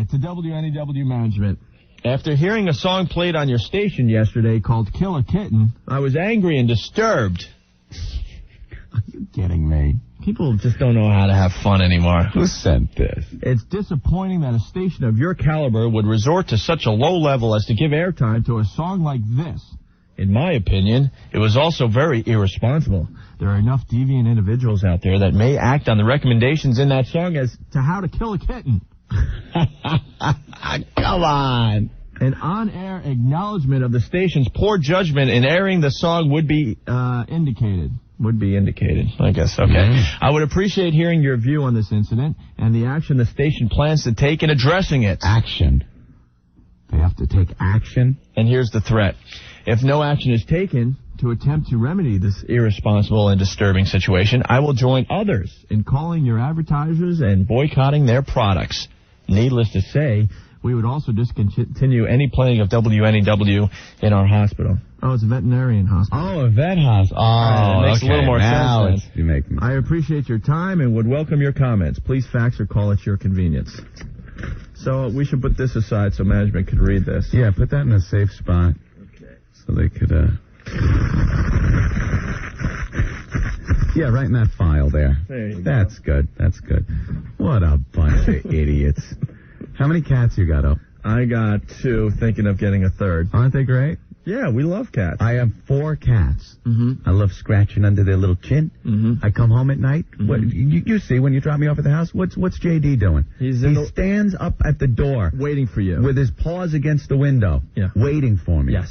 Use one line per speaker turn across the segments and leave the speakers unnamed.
Okay, to WNEW management. After hearing a song played on your station yesterday called Kill a Kitten, I was angry and disturbed. Are you kidding me? People just don't know how to have fun anymore.
Who sent this?
It's disappointing that a station of your caliber would resort to such a low level as to give airtime to a song like this. In my opinion, it was also very irresponsible. There are enough deviant individuals out there that may act on the recommendations in that song as to how to kill a kitten.
Come on.
An on-air acknowledgement of the station's poor judgment in airing the song would be indicated. Would be indicated, I guess. Okay. I would appreciate hearing your view on this incident and the action the station plans to take in addressing it.
Action. They have to take action?
And here's the threat. If no action is taken to attempt to remedy this irresponsible and disturbing situation, I will join others in calling your advertisers and boycotting their products. Needless to say, we would also discontinue any playing of WNEW in our hospital. Oh, it's a veterinarian hospital.
Oh, a vet hospital. Oh,
that makes a little more sense.
You make me.
I appreciate your time and would welcome your comments. Please fax or call at your convenience. So we should put this aside so management could read this.
Yeah, put that in a safe spot.
Okay.
So they could, yeah, right in that file there.
There you go.
That's good. That's good. What a bunch of idiots. How many cats you got up?
I got 2, thinking of getting a 3rd.
Aren't they great?
Yeah, we love cats.
I have 4 cats.
Mm-hmm.
I love scratching under their little chin.
Mm-hmm.
I come home at night.
Mm-hmm.
What, you see when you drop me off at the house, what's JD doing?
He
stands up at the door.
Waiting for you.
With his paws against the window.
Yeah.
Waiting for me.
Yes.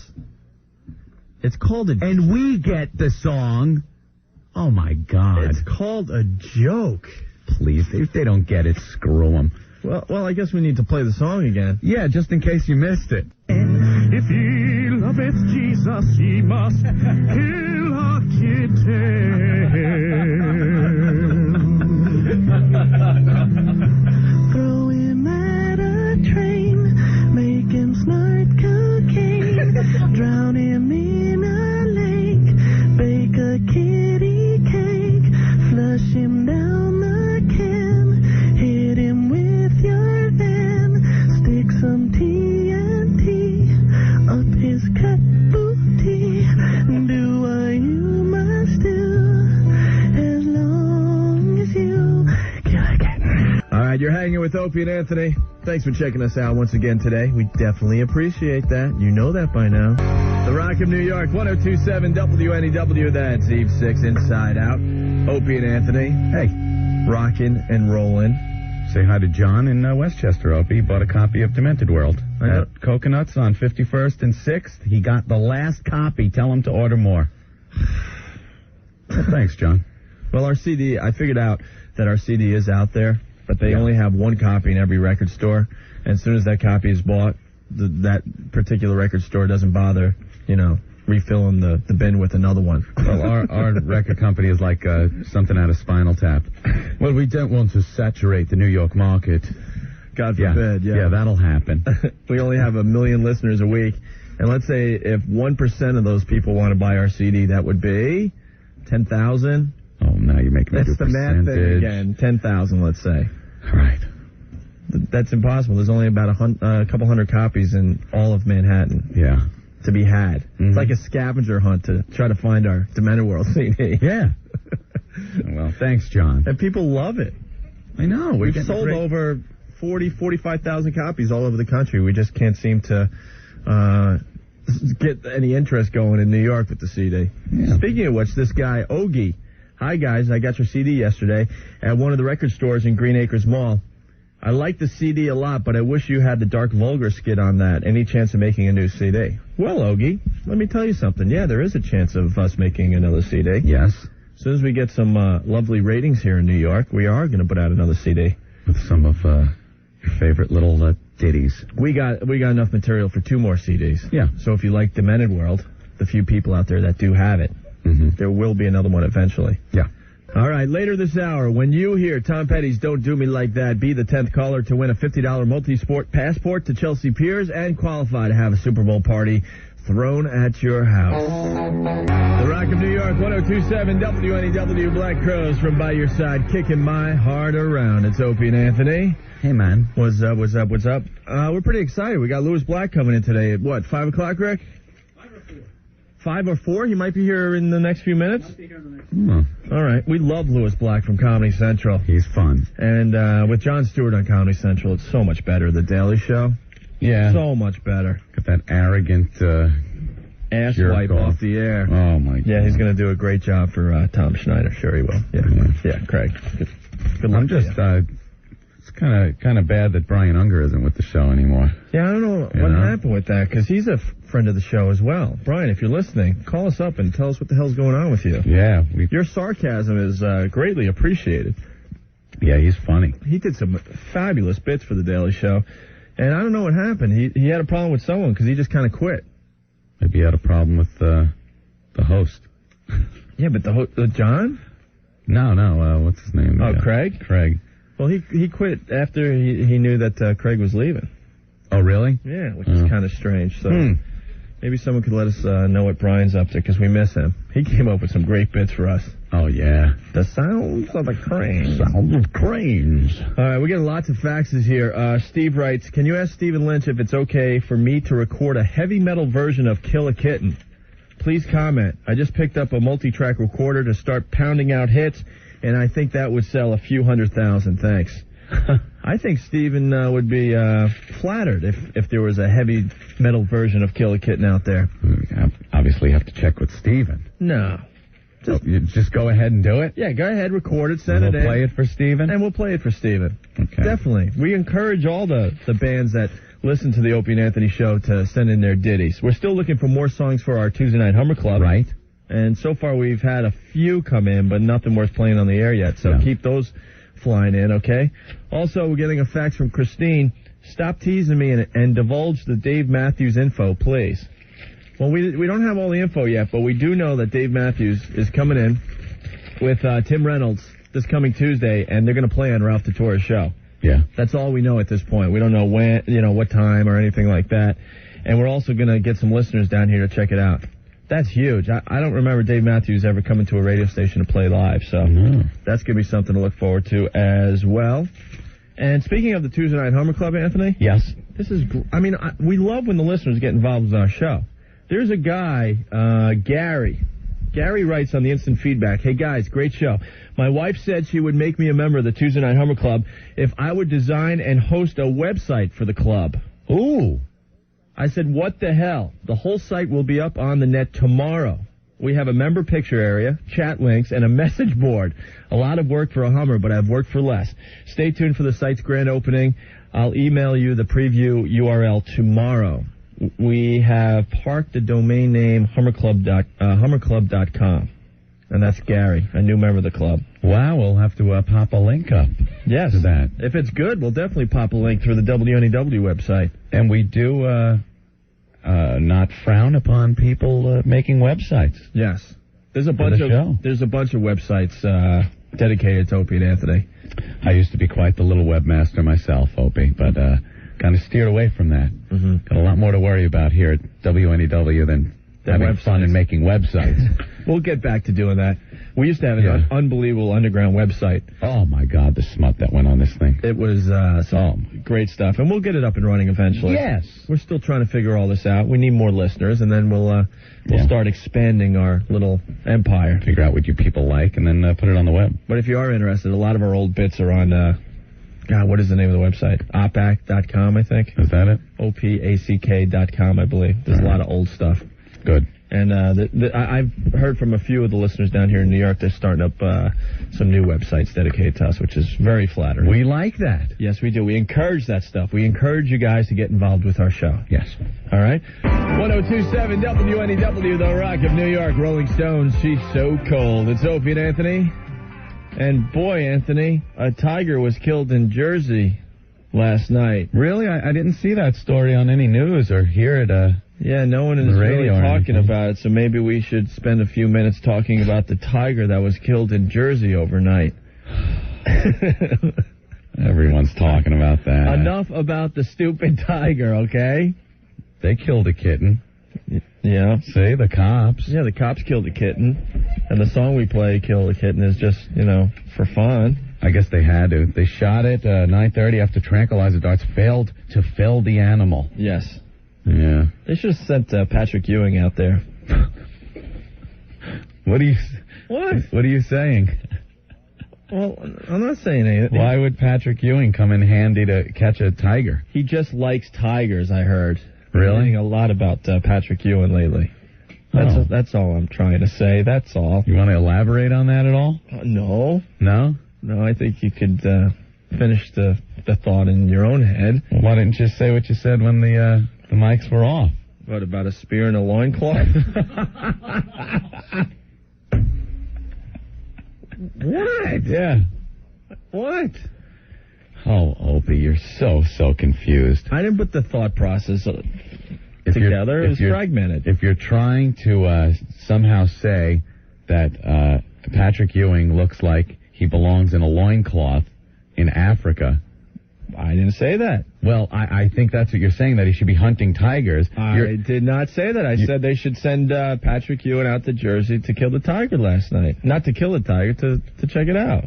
It's called a...
And we get the song. Oh, my God.
It's called a joke.
Please, if they don't get it, screw them.
Well, I guess we need to play the song again.
Yeah, just in case you missed it.
If he loveth Jesus, he must kill a kitten. Throw him at a train, make him snort cocaine, drown him in a lake, bake a kitty cake, flush him down the can, hit him with your van, stick some TNT up his cut booty, do what you must do, as long as you kill a cat.
All right, you're hanging with Opie and Anthony. Thanks for checking us out once again today. We definitely appreciate that. You know that by now. The Rock of New York, 102.7 WNEW. That's Eve 6 Inside Out. Opie and Anthony. Hey, rockin' and rollin'.
Say hi to John in Westchester, Opie. Bought a copy of Demented World at Coconuts on 51st and 6th. He got the last copy. Tell him to order more. Well, thanks, John.
Well, our CD, I figured out that our CD is out there, but they only have 1 copy in every record store. And as soon as that copy is bought, that particular record store doesn't bother, refilling the bin with another one.
Well, our record company is like something out of Spinal Tap. Well, we don't want to saturate the New York market.
God forbid, yeah.
Yeah, that'll happen.
We only have 1 million listeners a week. And let's say if 1% of those people want to buy our CD, that would be 10,000.
Oh, now you're making me do
That's the math thing again. 10,000, let's say.
All right.
That's impossible. There's only about a couple hundred copies in all of Manhattan.
Yeah.
To be had. Mm-hmm. It's like a scavenger hunt to try to find our Demented World CD.
Yeah. Well, thanks, John.
And people love it.
I know.
We've sold over 45,000 copies all over the country. We just can't seem to get any interest going in New York with the CD. Yeah. Speaking of which, this guy, Ogie. Hi, guys. I got your CD yesterday at one of the record stores in Green Acres Mall. I like the CD a lot, but I wish you had the Dark Vulgar skit on that. Any chance of making a new CD? Well, Ogie, let me tell you something. Yeah, there is a chance of us making another CD.
Yes.
As soon as we get some lovely ratings here in New York, we are going to put out another CD.
With some of your favorite little ditties.
We got enough material for 2 more CDs.
Yeah.
So if you like Demented World, the few people out there that do have it, there will be another one eventually.
Yeah.
All right, later this hour, when you hear Tom Petty's Don't Do Me Like That, be the 10th caller to win a $50 multi-sport passport to Chelsea Piers and qualify to have a Super Bowl party thrown at your house. The Rock of New York, 102.7 WNEW, Black Crows from by your side, kicking my heart around. It's Opie and Anthony.
Hey, man.
What's up? We're pretty excited. We got Louis Black coming in today at, 5 o'clock, Rick? 5 or 4? He might be here in the next few minutes? All right. We love Louis Black from Comedy Central.
He's fun.
And with Jon Stewart on Comedy Central, it's so much better. The Daily Show?
Yeah.
So much better.
Got that arrogant
ass wipe off the air.
Oh, my God.
Yeah, he's going to do a great job for Tom Schneider. Sure he will. Yeah, Craig. Good luck.
I'm just... it's kind of bad that Brian Unger isn't with the show anymore.
Yeah, I don't know what happened with that, because he's a friend of the show as well. Brian, if you're listening, call us up and tell us what the hell's going on with you.
Yeah.
Your sarcasm is greatly appreciated.
Yeah, he's funny.
He did some fabulous bits for The Daily Show, and I don't know what happened. He had a problem with someone because he just kind of quit.
Maybe he had a problem with the host.
Yeah, but the John?
No, what's his name?
Oh, Craig?
Craig.
Well, he quit after he knew that Craig was leaving.
Oh, really?
Yeah, which is kind of strange. So maybe someone could let us know what Brian's up to, because we miss him. He came up with some great bits for us.
Oh, yeah.
The sounds of a crane.
Sound of cranes.
All right, we're getting lots of faxes here. Steve writes, can you ask Stephen Lynch if it's okay for me to record a heavy metal version of Kill a Kitten? Please comment. I just picked up a multi-track recorder to start pounding out hits, and I think that would sell a few 100,000. Thanks. I think Stephen would be flattered if there was a heavy metal version of Kill a Kitten out there.
Obviously have to check with Stephen.
No.
Just go ahead and do it?
Yeah, go ahead, record it, send it in.
We'll play it for Stephen?
And we'll play it for Stephen.
Okay.
Definitely. We encourage all the bands that listen to the Opie and Anthony show to send in their ditties. We're still looking for more songs for our Tuesday Night Hummer Club.
Right.
And so far we've had a few come in, but nothing worth playing on the air yet. So keep those flying in, okay? Also, we're getting a fax from Christine. Stop teasing me and divulge the Dave Matthews info, please. Well, we don't have all the info yet, but we do know that Dave Matthews is coming in with Tim Reynolds this coming Tuesday, and they're going to play on Ralph Tatora's show.
Yeah.
That's all we know at this point. We don't know when, what time or anything like that. And we're also going to get some listeners down here to check it out. That's huge. I don't remember Dave Matthews ever coming to a radio station to play live, so that's going to be something to look forward to as well. And speaking of the Tuesday Night Hummer Club, Anthony.
Yes.
This is, we love when the listeners get involved with our show. There's a guy, Gary. Gary writes on the instant feedback, hey guys, great show. My wife said she would make me a member of the Tuesday Night Hummer Club if I would design and host a website for the club. Ooh. I said, what the hell? The whole site will be up on the net tomorrow. We have a member picture area, chat links, and a message board. A lot of work for a Hummer, but I've worked for less. Stay tuned for the site's grand opening. I'll email you the preview URL tomorrow. We have parked the domain name hummerclub.com. And that's Gary, a new member of the club.
Wow, we'll have to pop a link up.
Yes.
To that.
If it's good, we'll definitely pop a link through the WNEW website.
And we do not frown upon people making websites.
Yes. There's a bunch of websites dedicated to Opie and Anthony.
I used to be quite the little webmaster myself, Opie, but kind of steered away from that. Mm-hmm. Got a lot more to worry about here at WNEW than having fun and making websites.
We'll get back to doing that. We used to have an unbelievable underground website.
Oh, my God, the smut that went on this thing.
It was some great stuff, and we'll get it up and running eventually.
Yes.
We're still trying to figure all this out. We need more listeners, and then we'll start expanding our little empire.
Figure out what you people like, and then put it on the web.
But if you are interested, a lot of our old bits are on, what is the name of the website? opac.com, I think.
Is that it?
opack.com, I believe. There's a lot of old stuff.
Good.
And I've heard from a few of the listeners down here in New York. They're starting up some new websites dedicated to us, which is very flattering.
We like that.
Yes, we do. We encourage that stuff. We encourage you guys to get involved with our show.
Yes.
All right? 102.7 WNEW, The Rock of New York, Rolling Stones, She's So Cold. It's Opie and Anthony. And boy, Anthony, a tiger was killed in Jersey last night.
Really? I didn't see that story on any news or hear it.
Yeah, no one is really talking about it, so maybe we should spend a few minutes talking about the tiger that was killed in Jersey overnight.
Everyone's talking about that.
Enough about the stupid tiger, okay?
They killed a kitten.
Yeah.
See, the cops.
Yeah, the cops killed a kitten. And the song we play, Kill the Kitten, is just, for fun.
I guess they had to. They shot it 9:30 after tranquilizer darts failed to fell the animal.
Yes.
Yeah.
They should have sent Patrick Ewing out there.
What are you saying?
Well, I'm not saying anything.
Why would Patrick Ewing come in handy to catch a tiger?
He just likes tigers, I heard.
Really?
I'm reading a lot about Patrick Ewing lately. That's all I'm trying to say. That's all.
You want to elaborate on that at all?
No.
No?
No, I think you could finish the thought in your own head.
Well, why didn't you say what you said when the mics were off?
What, about a spear and a loincloth? What?
Yeah.
What?
Oh, Opie, you're so confused.
I didn't put the thought process together. It was fragmented.
If you're trying to somehow say that Patrick Ewing looks like he belongs in a loincloth in Africa...
I didn't say that.
Well, I think that's what you're saying, that he should be hunting tigers.
I did not say that. I said they should send Patrick Ewing out to Jersey to kill the tiger last night. Not to kill the tiger, to check it out.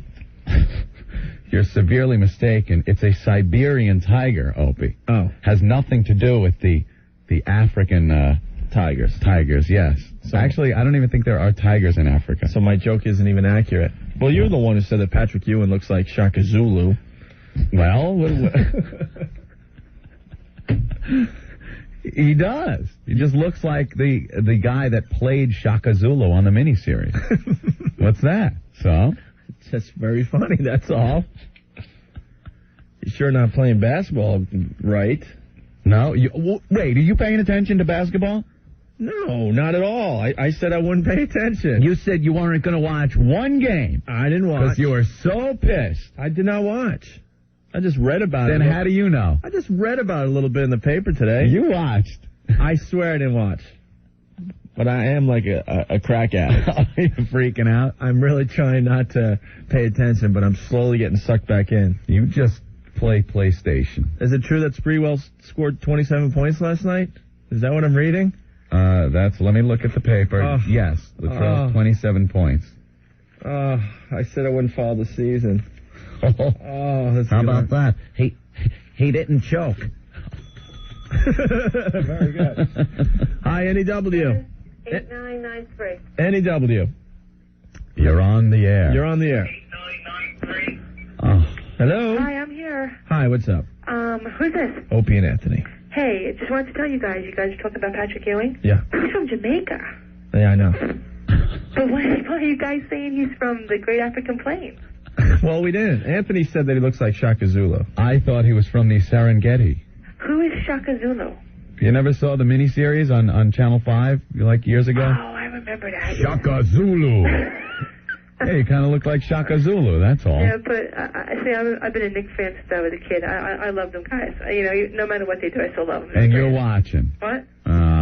You're severely mistaken. It's a Siberian tiger, Opie.
Oh.
Has nothing to do with the African
tigers.
Tigers, yes. So, actually, I don't even think there are tigers in Africa.
So my joke isn't even accurate. Well, you're the one who said that Patrick Ewing looks like Shaka Zulu.
Well, he does. He just looks like the guy that played Shaka Zulu on the miniseries. What's that? So?
It's just very funny, that's all. You're sure not playing basketball, right?
No? Wait, are you paying attention to basketball?
No, not at all. I said I wouldn't pay attention.
You said you weren't going to watch one game.
I didn't watch.
Because you were so pissed.
I did not watch. I just read about it.
Then how do you know?
I just read about it a little bit in the paper today.
You watched.
I swear I didn't watch. But I am like a crack addict.
You're freaking out?
I'm really trying not to pay attention, but I'm slowly getting sucked back in.
You just play PlayStation.
Is it true that Sprewell scored 27 points last night? Is that what I'm reading?
Let me look at the paper. Yes, Latrell 27 points.
I said I wouldn't follow the season.
How about that? He didn't choke.
Very good. Hi, NEW.
8993.
NEW.
You're on the air.
You're on the air.
8993.
Oh.
Hello?
Hi, I'm here.
Hi, what's up?
Who's this?
Opie and Anthony.
Hey, just wanted to tell you guys are talking about Patrick Ewing?
Yeah.
He's from Jamaica.
Yeah, I know.
But why are you guys saying he's from the Great African Plains?
Well, we didn't. Anthony said that he looks like Shaka Zulu.
I thought he was from the Serengeti.
Who is Shaka Zulu?
You never saw the miniseries on Channel 5 like years ago?
Oh, I remember that.
Shaka Zulu. Hey, you kind of look like Shaka Zulu, that's all.
Yeah, but I've been a Knicks fan since I was a kid. I love them guys. No matter what they do, I still love them.
And you're watching.
What?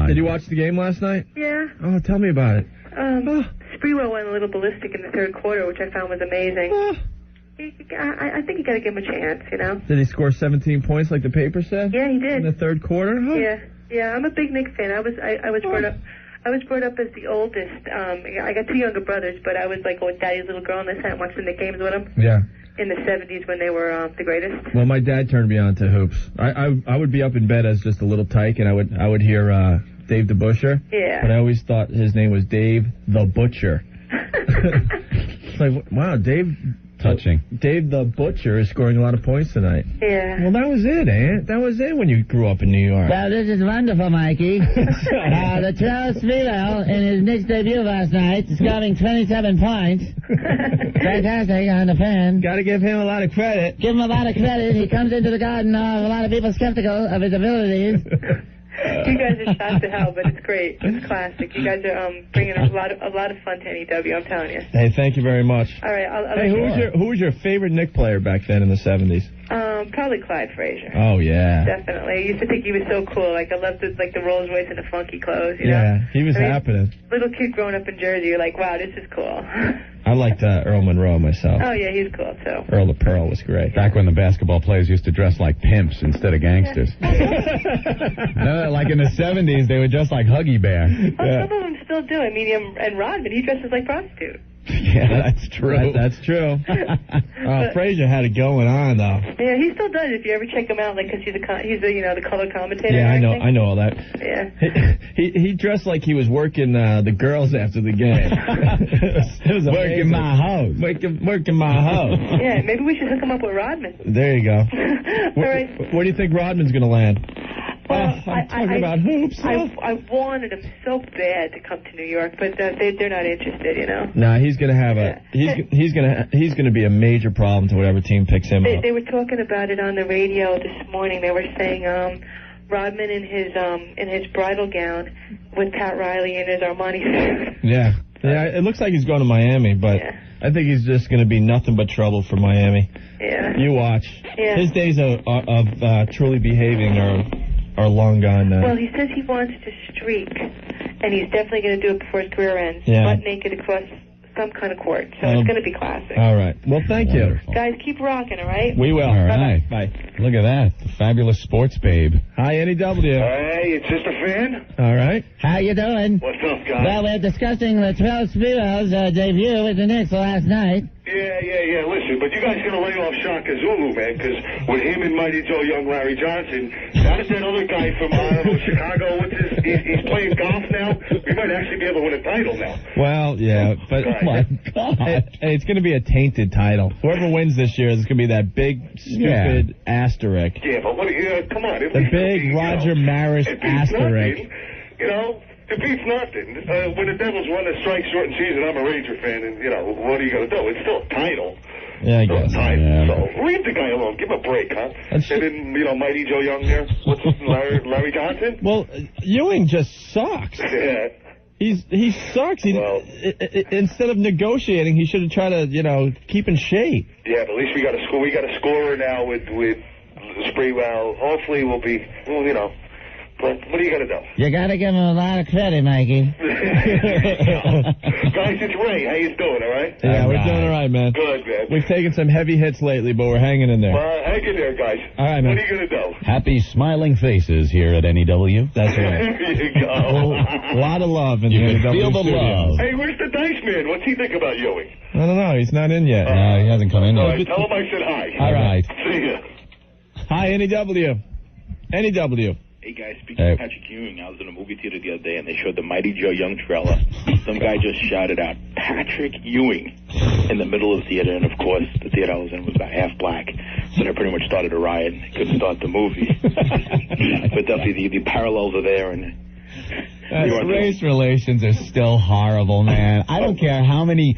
Did you watch the game last night?
Yeah.
Oh, tell me about it.
Sprewell went a little ballistic in the third quarter, which I found was amazing. I think you got to give him a chance,
Did he score 17 points like the paper said?
Yeah, he did.
In the third quarter? Huh?
Yeah. I'm a big Knicks fan. I was brought up. I was brought up as the oldest. I got two younger brothers, but I was like with Daddy's little girl, and I sat watching the games with them.
Yeah.
In the 70s when they were the greatest.
Well, my dad turned me on to hoops. I would be up in bed as just a little tyke, and I would hear Dave the Butcher.
Yeah.
But I always thought his name was Dave the Butcher. It's like, wow, Dave.
Touching.
Dave the Butcher is scoring a lot of points tonight.
Yeah.
Well, that was it, Aunt. That was it when you grew up in New York.
Well, this is wonderful, Mikey. Latrell Sprewell, in his Knicks debut last night, scoring 27 points. Fantastic on the fan.
Got to give him a lot of credit.
Give him a lot of credit. He comes into the garden, a lot of people skeptical of his abilities.
You guys are shot to hell, but it's great. It's classic. You guys are bringing a lot of fun to NEW, I'm telling you.
Hey, thank you very much.
All right, I'll
Hey, who was your favorite Knick player back then in the 70s?
Probably Clyde Frazier.
Oh, yeah.
Definitely. I used to think he was so cool. Like, I loved the Rolls Royce and the funky clothes, you know?
Yeah, he was happening.
Little kid growing up in Jersey, you're like, wow, this is cool.
I liked Earl Monroe myself.
Oh, yeah, he's cool, too.
Earl the Pearl was great.
Back when the basketball players used to dress like pimps instead of gangsters. No, like in the 70s, they would dress like Huggy Bear.
Oh, some of them still do. I mean, and Rodman, he dresses like prostitute.
Yeah, that's true.
That's true. Frazier had it going on, though.
Yeah, he still does. If you ever check him out, like, because he's the color commentator.
Yeah,
and
I know all that.
Yeah.
He dressed like he was working the girls after the game. it was
working my house.
Working my house.
Yeah, maybe we should hook him up with Rodman.
There you go.
All right.
Where do you think Rodman's going to land?
Well,
I'm talking about hoops.
I wanted him so bad to come to New York, but they're not interested, you know.
No, he's going to have he's going to be a major problem to whatever team picks him up.
They were talking about it on the radio this morning. They were saying Rodman in his bridal gown with Pat Riley in his Armani suit.
Yeah, it looks like he's going to Miami, but I think he's just going to be nothing but trouble for Miami.
Yeah.
You watch.
Yeah.
His days of truly behaving are long gone now.
Well, he says he wants to streak, and he's definitely going to do it before his career ends.
Yeah.
Butt naked across some kind of court. So it's going to be classic.
All right. Well, thank you.
Guys, keep rocking, all right?
We will.
All right.
Bye.
Look at that. The fabulous sports babe.
Hi, NEW.
Hey, it's just a fan.
All right.
How you doing?
What's up, guys?
Well, we're discussing the 12 Spiros debut with the Knicks last night.
Yeah. Listen, but you guys got to lay off Shaka Zulu, man, because with him and Mighty Joe Young Larry Johnson, now that other guy from, Chicago, he's playing golf now, we might actually be able to win a title now.
Well, yeah, but it's going to be a tainted title. Whoever wins this year is going to be that big, stupid asterisk.
Yeah, but come on.
The big Roger Maris asterisk.
Nothing, you know? It beats nothing. When the Devils run a strike shortened season, I'm a Ranger fan, and, what are you going to do? It's still a title.
Yeah, I guess.
Yeah. So leave the guy alone. Give him a break, huh? And then, Mighty Joe Young there. What's Larry Johnson?
Well, Ewing just sucks.
Yeah.
He sucks. Instead of negotiating, he should have tried to, keep in shape.
Yeah, but at least we got a scorer now with Sprewell. Hopefully we'll be, but what are you going to do?
You got to give him a lot of credit, Mikey.
Guys, it's Ray. How you doing, all right?
Yeah, we're doing all right, man.
Good, man.
We've taken some heavy hits lately, but we're hanging in there.
Well, hang in there, guys.
All right, man.
What are you going to do?
Happy smiling faces here at NEW.
That's right.
There you go.
A lot of love in
You
the
can feel the
studio.
love.
Hey, where's the Dice Man? What's he think about Ewing?
I don't know. He's not in yet.
No, he hasn't come in
All
yet.
right, tell him I said hi.
All right.
See ya.
Hi, NEW. NEW.
Hey guys, speaking of Patrick Ewing, I was in a movie theater the other day and they showed the Mighty Joe Young trailer. Some guy just shouted out, Patrick Ewing, in the middle of the theater, and of course the theater I was in was about half black, so they pretty much started a riot. Couldn't start the movie. But definitely the parallels are there. And
race relations are still horrible, man. I don't care how many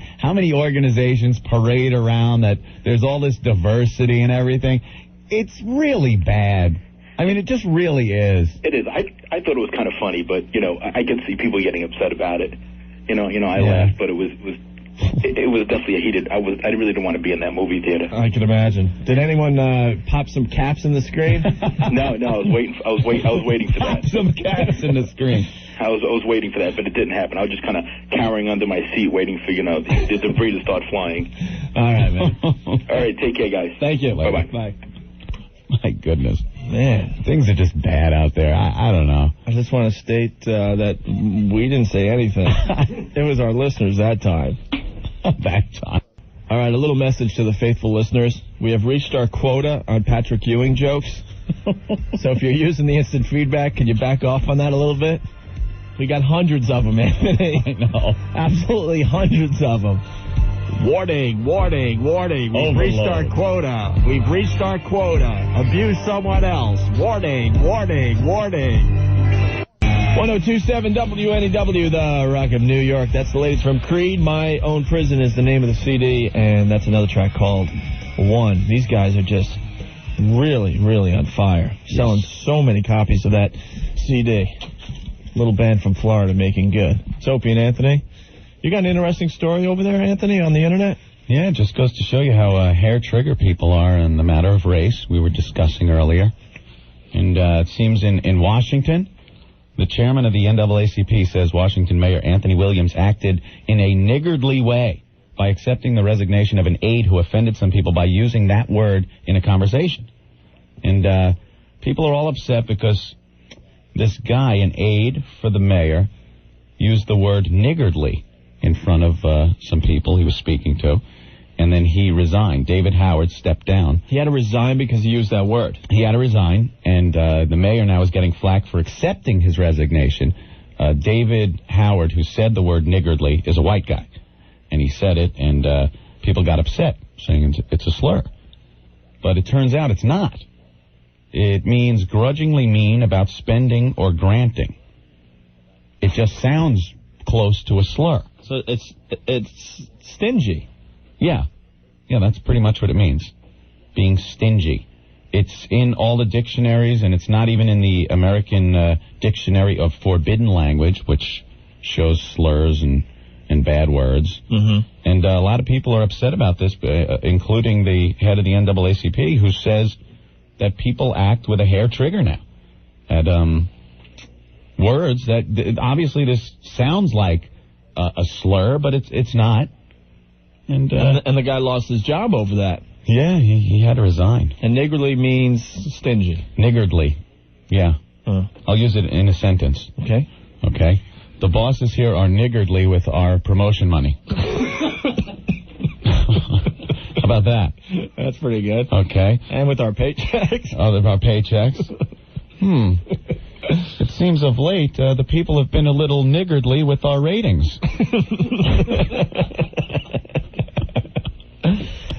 organizations parade around that there's all this diversity and everything. It's really bad. I mean, it just really is.
It is. I thought it was kind of funny, but I could see people getting upset about it. I laughed, but it was definitely a heated. I really didn't want to be in that movie theater.
I can imagine. Did anyone pop some caps in the screen?
No. I was waiting for that.
Pop some caps in the screen.
I was waiting for that, but it didn't happen. I was just kind of cowering under my seat, waiting for the debris to start flying.
All right, man.
All right, take care, guys.
Thank you.
Bye-bye.
Bye.
My goodness.
Man,
things are just bad out there. I don't know.
I just want to state that we didn't say anything. It was our listeners that time.
That time.
All right, a little message to the faithful listeners. We have reached our quota on Patrick Ewing jokes. So if you're using the instant feedback, can you back off on that a little bit? We got hundreds of them, Anthony.
I know.
Absolutely hundreds of them. Warning. We've reached our quota. Abuse someone else. Warning. 1027 WNEW, the Rock of New York. That's the latest from Creed. My Own Prison is the name of the CD, and that's another track called One. These guys are just really, really on fire. Selling so many copies of that CD. Little band from Florida making good. It's Opie and Anthony. You got an interesting story over there, Anthony, on the internet?
Yeah, it just goes to show you how hair trigger people are in the matter of race we were discussing earlier. And it seems in Washington, the chairman of the NAACP says Washington Mayor Anthony Williams acted in a niggardly way by accepting the resignation of an aide who offended some people by using that word in a conversation. And people are all upset because this guy, an aide for the mayor, used the word niggardly in front of some people he was speaking to, and then he resigned. David Howard stepped down.
He had to resign because he used that word.
He had to resign, and the mayor now is getting flack for accepting his resignation. David Howard, who said the word niggardly, is a white guy, and he said it, and people got upset, saying it's a slur. But it turns out it's not. It means grudgingly mean about spending or granting. It just sounds close to a slur.
So it's stingy.
Yeah, that's pretty much what it means, being stingy. It's in all the dictionaries, and it's not even in the American Dictionary of Forbidden Language, which shows slurs and bad words.
Mm-hmm.
And a lot of people are upset about this, including the head of the NAACP, who says that people act with a hair trigger now at words that obviously this sounds like a slur, but it's not. And
the guy lost his job over that.
Yeah, he had to resign.
And niggardly means stingy.
Niggardly, yeah. I'll use it in a sentence.
Okay.
Okay. The bosses here are niggardly with our promotion money. How about that?
That's pretty good.
Okay.
And with our paychecks.
Oh, our paychecks? It seems of late the people have been a little niggardly with our ratings.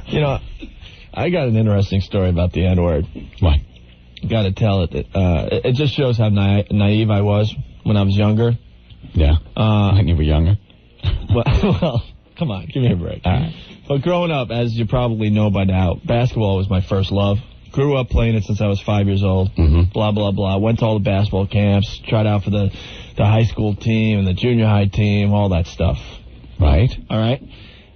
You know, I got an interesting story about the N-word.
What?
Got to tell it. It just shows how naive I was when I was younger.
Yeah. When you were younger.
Well, come on, give me a break.
All right.
But growing up, as you probably know by now, basketball was my first love. Grew up playing it since I was 5 years old.
Mm-hmm.
Blah, blah, blah. Went to all the basketball camps, tried out for the high school team and the junior high team, all that stuff.
Right.
All right.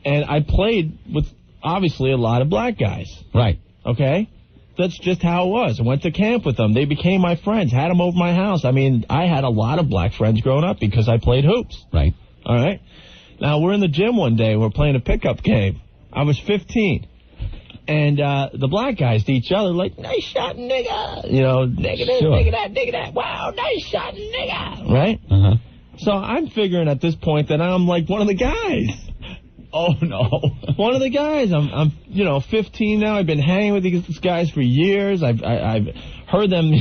And I played with, obviously, a lot of black guys.
Right.
Okay? That's just how it was. I went to camp with them. They became my friends. Had them over my house. I mean, I had a lot of black friends growing up because I played hoops.
Right.
All right? Now, we're in the gym one day. We're playing a pickup game. I was 15. And the black guys to each other like, nice shot, nigga. You know, nigga this,
sure.
nigga that. Wow, nice shot, nigga. Right?
Uh-huh.
So I'm figuring at this point that I'm like one of the guys.
Oh, no.
One of the guys. I'm 15 now. I've been hanging with these guys for years. I've heard them,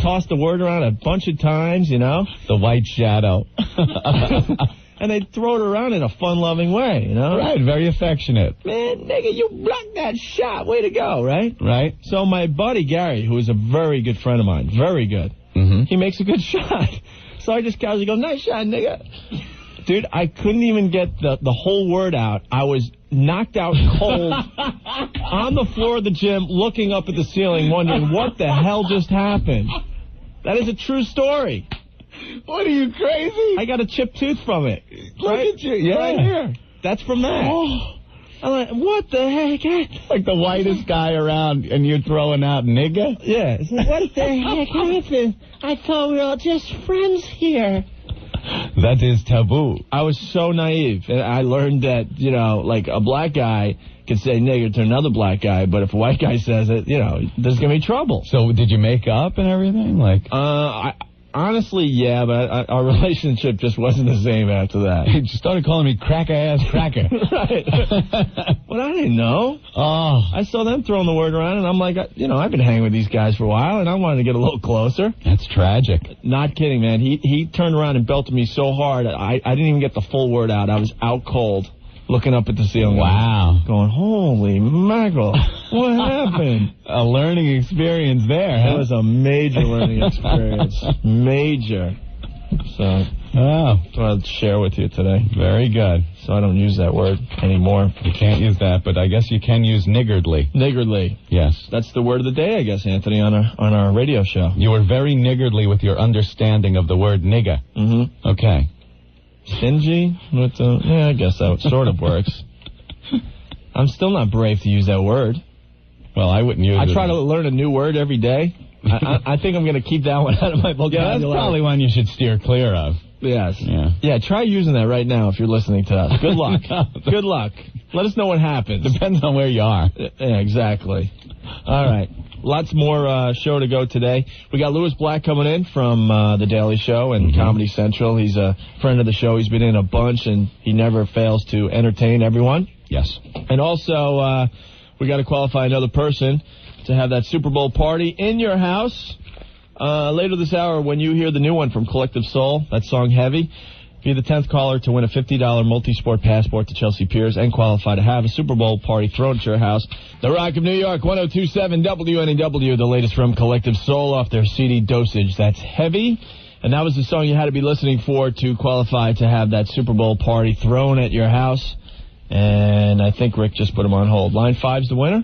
toss the word around a bunch of times,
The white shadow.
And they throw it around in a fun-loving way,
Right, very affectionate.
Man, nigga, you blocked that shot. Way to go, right?
Right.
So my buddy Gary, who is a very good friend of mine, very good, he makes a good shot. So I just casually go, nice shot, nigga. Dude, I couldn't even get the whole word out. I was knocked out cold on the floor of the gym, looking up at the ceiling, wondering what the hell just happened. That is a true story.
What, are you crazy?
I got a chipped tooth from it.
Look at you. Yeah.
Right here. That's from that.
Oh.
I'm like, what the heck?
Like the whitest guy around, and you're throwing out nigga?
Yeah. It's like, what the heck happened? I thought we were all just friends here.
That is taboo.
I was so naive. And I learned that, like a black guy can say nigger to another black guy, but if a white guy says it, there's going to be trouble.
So did you make up and everything?
Honestly, yeah, but our relationship just wasn't the same after that.
He just started calling me cracker-ass cracker.
Right. But I didn't know.
Oh.
I saw them throwing the word around, and I'm like, I've been hanging with these guys for a while, and I wanted to get a little closer.
That's tragic.
Not kidding, man. He turned around and belted me so hard, I didn't even get the full word out. I was out cold, looking up at the ceiling.
Wow.
Going, holy mackerel. What happened?
A learning experience there, huh?
It was a major learning experience. Major. So I'll share with you today.
Very good.
So I don't use that word anymore.
You can't use that, but I guess you can use niggardly.
Niggardly.
Yes.
That's the word of the day, I guess, Anthony, on our radio show.
You were very niggardly with your understanding of the word nigga.
Mm-hmm.
Okay.
Stingy? Yeah, I guess that sort of works. I'm still not brave to use that word.
Well, I wouldn't use it.
I try to learn a new word every day. I think I'm going to keep that one out of my vocabulary.
Yeah, that's probably one you should steer clear of.
Yes.
Yeah,
try using that right now if you're listening to us. Good luck. Good luck. Let us know what happens.
Depends on where you are.
Yeah, exactly. All right. Lots more show to go today. We got Louis Black coming in from The Daily Show and Comedy Central. He's a friend of the show. He's been in a bunch, and he never fails to entertain everyone.
Yes.
And also, we got to qualify another person to have that Super Bowl party in your house. Later this hour, when you hear the new one from Collective Soul, that song Heavy, be the 10th caller to win a $50 multi-sport passport to Chelsea Piers and qualify to have a Super Bowl party thrown at your house. The Rock of New York, 102.7 WNEW, the latest from Collective Soul off their CD Dosage. That's Heavy. And that was the song you had to be listening for to qualify to have that Super Bowl party thrown at your house. And I think Rick just put him on hold. Line 5's the winner.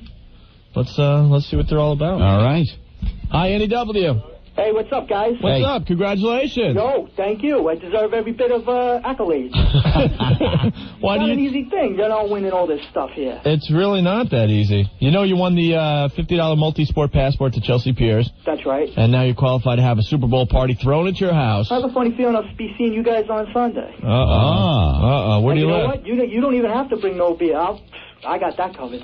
Let's see what they're all about.
All right.
Hi, NEW.
Hey, what's up, guys?
What's up? Congratulations.
Yo, thank you. I deserve every bit of accolades.
Why
it's
do
not an easy thing, winning all this stuff here.
It's really not that easy. You know you won the $50 multi-sport passport to Chelsea Piers.
That's right.
And now you're qualified to have a Super Bowl party thrown at your house.
I have a funny feeling I'll be seeing you guys on Sunday.
Where do you live?
You know what? You don't even have to bring no beer. I got that covered.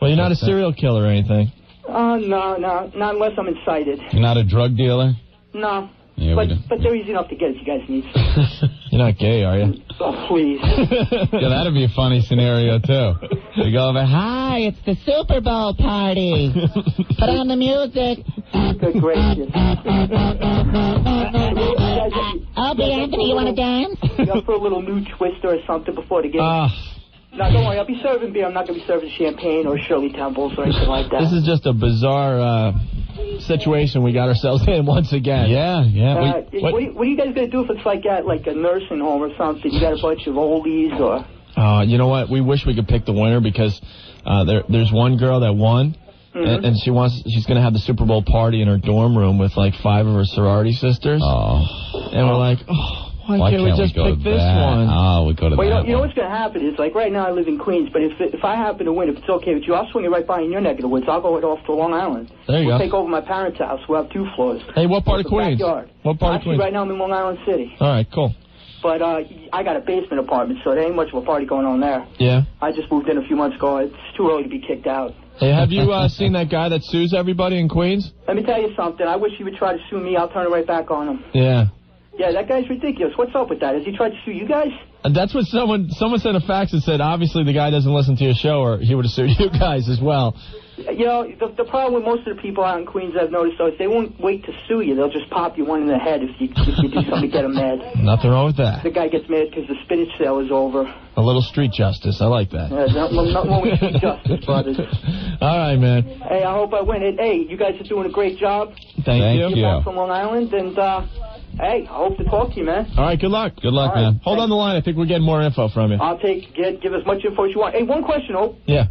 Well, you're not a serial killer or anything.
No, not unless I'm incited.
You're not a drug dealer?
No.
Yeah,
but they're easy enough to get if you guys need some.
You're not gay, are you?
Oh, please.
Yeah, that'd be a funny scenario, too. You go over, hi, it's the Super Bowl party. Put on the music.
Good gracious.
Opie and Anthony, you want to dance?
You up for a little new twister or something before the game? No, don't worry. I'll be serving beer. I'm not going to be serving champagne or Shirley Temples or anything like that.
This is just a bizarre situation we got ourselves in once again.
Yeah.
What are you guys going to do if it's like at a nursing home or something? You got a bunch of oldies or...
You know what? We wish we could pick the winner because there's one girl that won.
Mm-hmm.
And she's going to have the Super Bowl party in her dorm room with 5 of her sorority sisters. And we're like, why can't we just pick this one?
Oh, we go to
that. You know what's going to happen is, right now I live in Queens, but if I happen to win, if it's okay with you, I'll swing it right by in your neck of the woods. I'll go off to Long Island.
There you
we'll
go.
take over my parents' house. We'll have 2 floors.
Hey, what part of Queens?
Backyard.
What part of Queens?
Right now I'm in Long Island City.
All right, cool.
But I got a basement apartment, so there ain't much of a party going on there.
Yeah?
I just moved in a few months ago. It's too early to be kicked out.
Hey, have you seen that guy that sues everybody in Queens?
Let me tell you something. I wish he would try to sue me. I'll turn it right back on him.
Yeah.
Yeah, that guy's ridiculous. What's up with that? Has he tried to sue you guys?
That's what someone sent a fax and said, obviously the guy doesn't listen to your show or he would have sued you guys as well.
You know, the problem with most of the people out in Queens I've noticed, though, is they won't wait to sue you. They'll just pop you one in the head if you do something to get them mad.
Nothing wrong with that.
The guy gets mad because the spinach sale is over.
A little street justice. I like that.
Yeah, not wrong with street justice, brothers.
All right, man.
Hey, I hope I win it. Hey, you guys are doing a great job.
Thank you.
You're back from Long Island, and, hey, I hope to talk to you, man.
All right, good luck. Good luck, man. Hold on the line. I think we're getting more info from you.
I'll give as much info as you want. Hey, one question, Hope.
Yeah.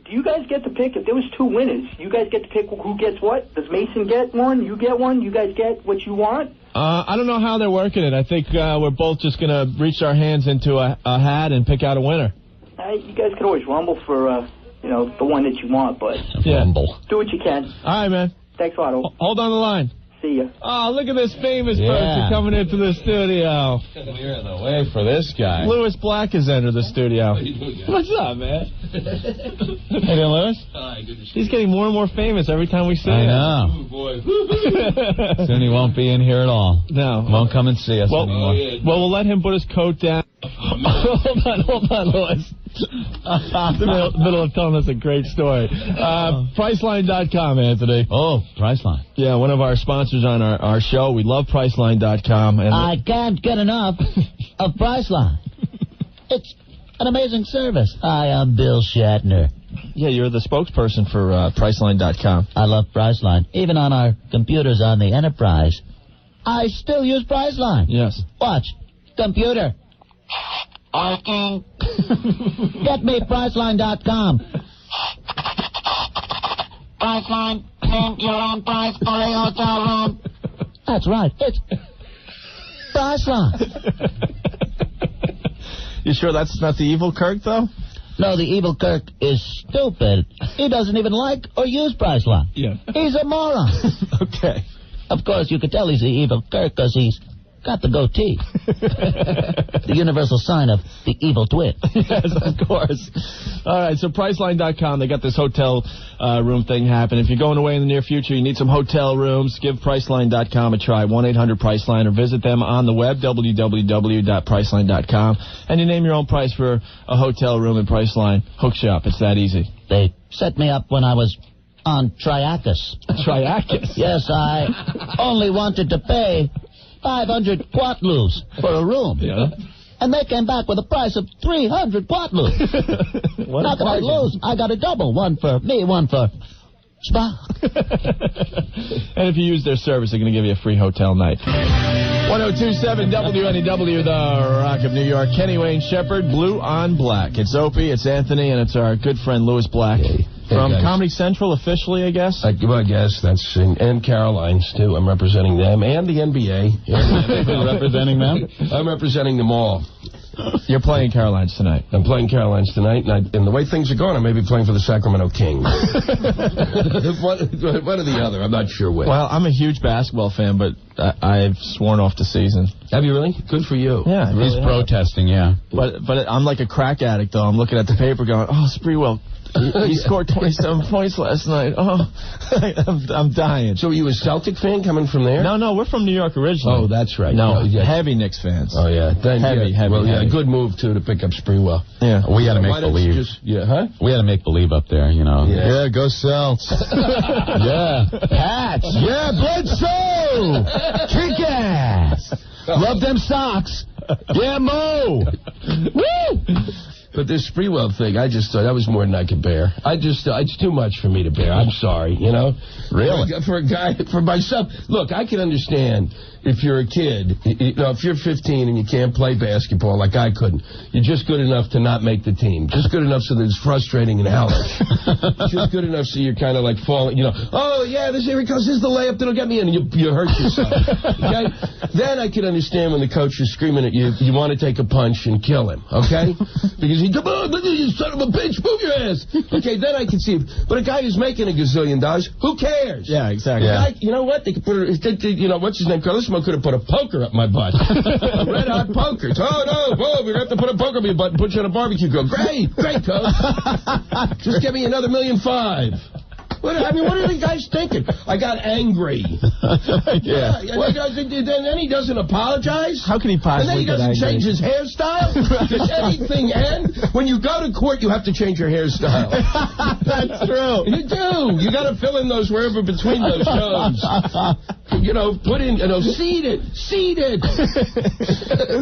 Do you guys get to pick, if there was 2 winners, you guys get to pick who gets what? Does Mason get one? You get one? You guys get what you want?
I don't know how they're working it. I think we're both just going to reach our hands into a hat and pick out a winner.
You guys can always rumble for, the one that you want, but...
Yeah.
Rumble.
Do what you can.
All right, man.
Thanks a lot, Hope.
Hold on the line.
See ya.
Oh, look at this famous person coming into the studio.
We're in the way for this guy.
Louis Black has entered the studio. What's up, man? Hey there, Louis.
Hi, good to see you.
He's getting more and more famous every time we see him.
I know.
Oh, boy.
Soon he won't be in here at all.
No.
Won't come and see us anymore.
Well, we'll let him put his coat down. Hold on, Louis. Middle of telling us a great story. Priceline.com, Anthony.
Oh, Priceline.
Yeah, one of our sponsors on our show. We love Priceline.com. And
I can't get enough of Priceline. It's an amazing service. Hi, I'm Bill Shatner.
Yeah, you're the spokesperson for Priceline.com.
I love Priceline. Even on our computers on the Enterprise, I still use Priceline.
Yes.
Watch. Computer. Working. Get me Priceline.com. Priceline. Name your own price for a hotel room. That's right. It's Priceline.
You sure that's not the evil Kirk, though?
No, the evil Kirk is stupid. He doesn't even like or use Priceline.
Yeah.
He's a moron.
Okay.
Of course, you could tell he's the evil Kirk because he's got the goatee. The universal sign of the evil twin.
Yes, of course. All right, so Priceline.com, they got this hotel room thing happening. If you're going away in the near future, you need some hotel rooms, give Priceline.com a try, 1-800-PRICELINE, or visit them on the web, www.priceline.com, and you name your own price for a hotel room, and Priceline hooks you up. It's that easy.
They set me up when I was on Triacus.
Triacus?
Yes, I only wanted to pay 500 quatloos for a room.
Yeah.
And they came back with a price of 300 quatloos. How can I lose? I got a double. One for me, one for Spa.
And if you use their service, they're going to give you a free hotel night. 1027 WNEW, the Rock of New York. Kenny Wayne Shepherd, Blue on Black. It's Opie, it's Anthony, and it's our good friend Louis Black. From Comedy Central, officially, I guess?
Well, I guess that's... And Caroline's, too. I'm representing them. And the NBA.
Representing them?
I'm representing them all.
You're playing Caroline's tonight.
I'm playing Caroline's tonight, and the way things are going, I may be playing for the Sacramento Kings. one or the other. I'm not sure which.
Well, I'm a huge basketball fan, but I've sworn off the season.
Have you really? Good for you.
Yeah, I really
He's protesting, yeah.
But I'm like a crack addict, though. I'm looking at the paper going, oh, Sprewell. He scored 27 points last night. Oh, I'm dying.
So are you a Celtic fan coming from there?
No, we're from New York originally.
Oh, that's right.
No,
yeah.
Heavy Knicks fans.
Oh, yeah.
Heavy.
Well, yeah, good move, too, to pick up Sprewell.
Yeah.
We had to make believe. We had to make believe up there, you know.
Yeah,
go Celts. Yeah. Pats. Yeah, Bledsoe. Kick ass. Love them socks. Yeah, Mo. Woo.
But this Sprewell thing, I just thought that was more than I could bear. It's too much for me to bear. I'm sorry, you know?
Really?
For a guy, for myself. Look, I can understand if you're a kid, you know, if you're 15 and you can't play basketball like I couldn't, you're just good enough to not make the team. Just good enough so that it's frustrating and hellish. Just good enough so you're kind of like falling, you know, oh, yeah, here it goes, this is the layup that'll get me in, and you hurt yourself. Okay? Then I can understand when the coach is screaming at you, you want to take a punch and kill him, okay? Because come on, you son of a bitch, move your ass. Okay, then I can see it. But a guy who's making $1 gazillion, who cares?
Yeah, exactly.
Yeah.
You know what? They could put, you know, what's his name? Carlissimo could have put a poker up my butt. A red-hot poker. Oh, no, whoa, we're going to have to put a poker up your butt and put you on a barbecue grill. Great, coach. Just give me another $1.5 million. What are the guys thinking? I got angry.
Yeah.
Then he doesn't apologize?
How can he possibly
get angry? And then he doesn't change his hairstyle? Does anything end? When you go to court, you have to change your hairstyle.
That's true.
You do. You got to fill in those wherever between those toes. You know, put in, you know, seed it.
Isn't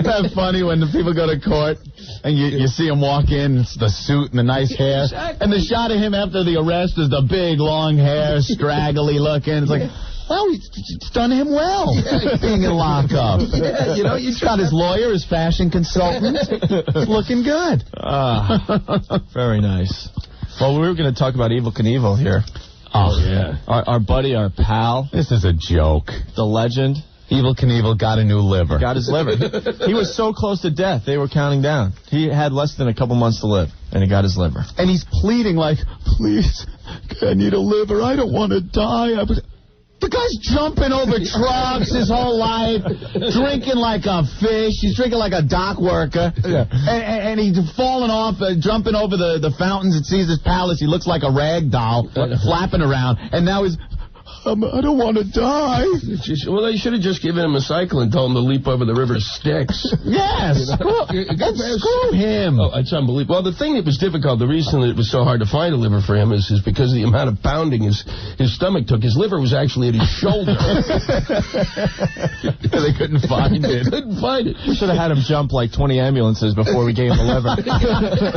that funny when the people go to court and you see him walk in, it's the suit and the nice hair,
exactly.
And the shot of him after the arrest is the big, long hair, straggly looking. It's like, well, it's done him well, being in lockup.
Yeah, you know,
he's got his lawyer, his fashion consultant. It's looking good.
Very nice. Well, we were going to talk about Evel Knievel here.
Oh, yeah.
Our buddy, our pal.
This is a joke.
The legend.
Evel Knievel got a new liver.
Got his liver. He was so close to death, they were counting down. He had less than a couple months to live, and he got his liver.
And he's pleading like, please, I need a liver. I don't want to die. The guy's jumping over trucks his whole life, drinking like a fish. He's drinking like a dock worker. Yeah. And he's falling off, jumping over the fountains at Caesar's Palace. He looks like a rag doll, flapping around. And now he's... I don't want to die.
Well, they should have just given him a cycle and told him to leap over the river Styx.
Yes. Screw him.
Oh, it's unbelievable. Well, the thing that was difficult, the reason that it was so hard to find a liver for him is because of the amount of pounding his stomach took. His liver was actually at his shoulder.
They couldn't find it.
We should have had him jump like 20 ambulances before we gave him the liver.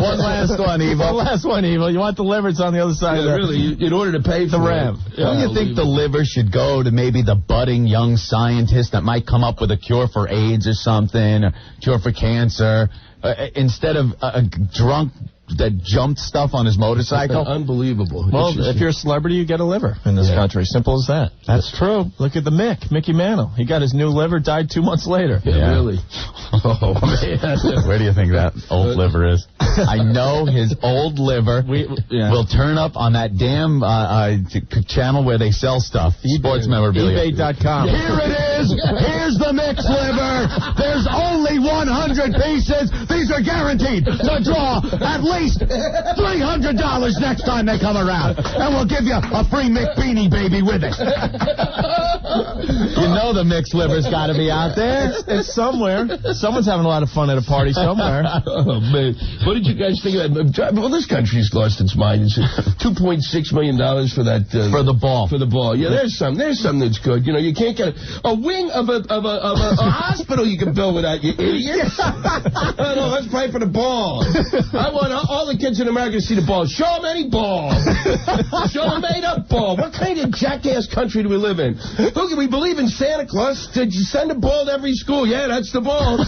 One last one, Evil.
One last one, Evil. You want the liver? It's on the other side of the...
Really, in order to pay for
the ram.
Don't you think the liver should go to maybe the budding young scientist that might come up with a cure for AIDS or something, a cure for cancer, instead of a drunk that jumped stuff on his motorcycle?
Unbelievable.
Well, if you're a celebrity, you get a liver in this country. Simple as that. That's true. Look at the Mickey Mantle. He got his new liver, died 2 months later.
Yeah, really. Oh, man.
Where do you think that old liver is? I know his old liver will turn up on that damn channel where they sell stuff. Sports memorabilia.
eBay.com.
Here it is. Here's the mixed liver. There's only 100 pieces. These are guaranteed to draw at least $300 next time they come around. And we'll give you a free McBeanie baby with it. You know the mixed liver's got to be out there.
It's somewhere. Someone's having a lot of fun at a party somewhere.
Oh, man. What did you guys think of that? Well, this country's lost its mind. It's $2.6 million for that.
For the ball.
For the ball. Yeah, there's some that's good. You know, you can't get a wing of a hospital you can build with that, you idiot. No, let's play for the ball. I want all the kids in America to see the ball. Show them any ball. Show them made-up ball. What kind of jackass country do we live in? Look, we believe in Santa Claus. Did you send a ball to every school? Yeah, that's the ball.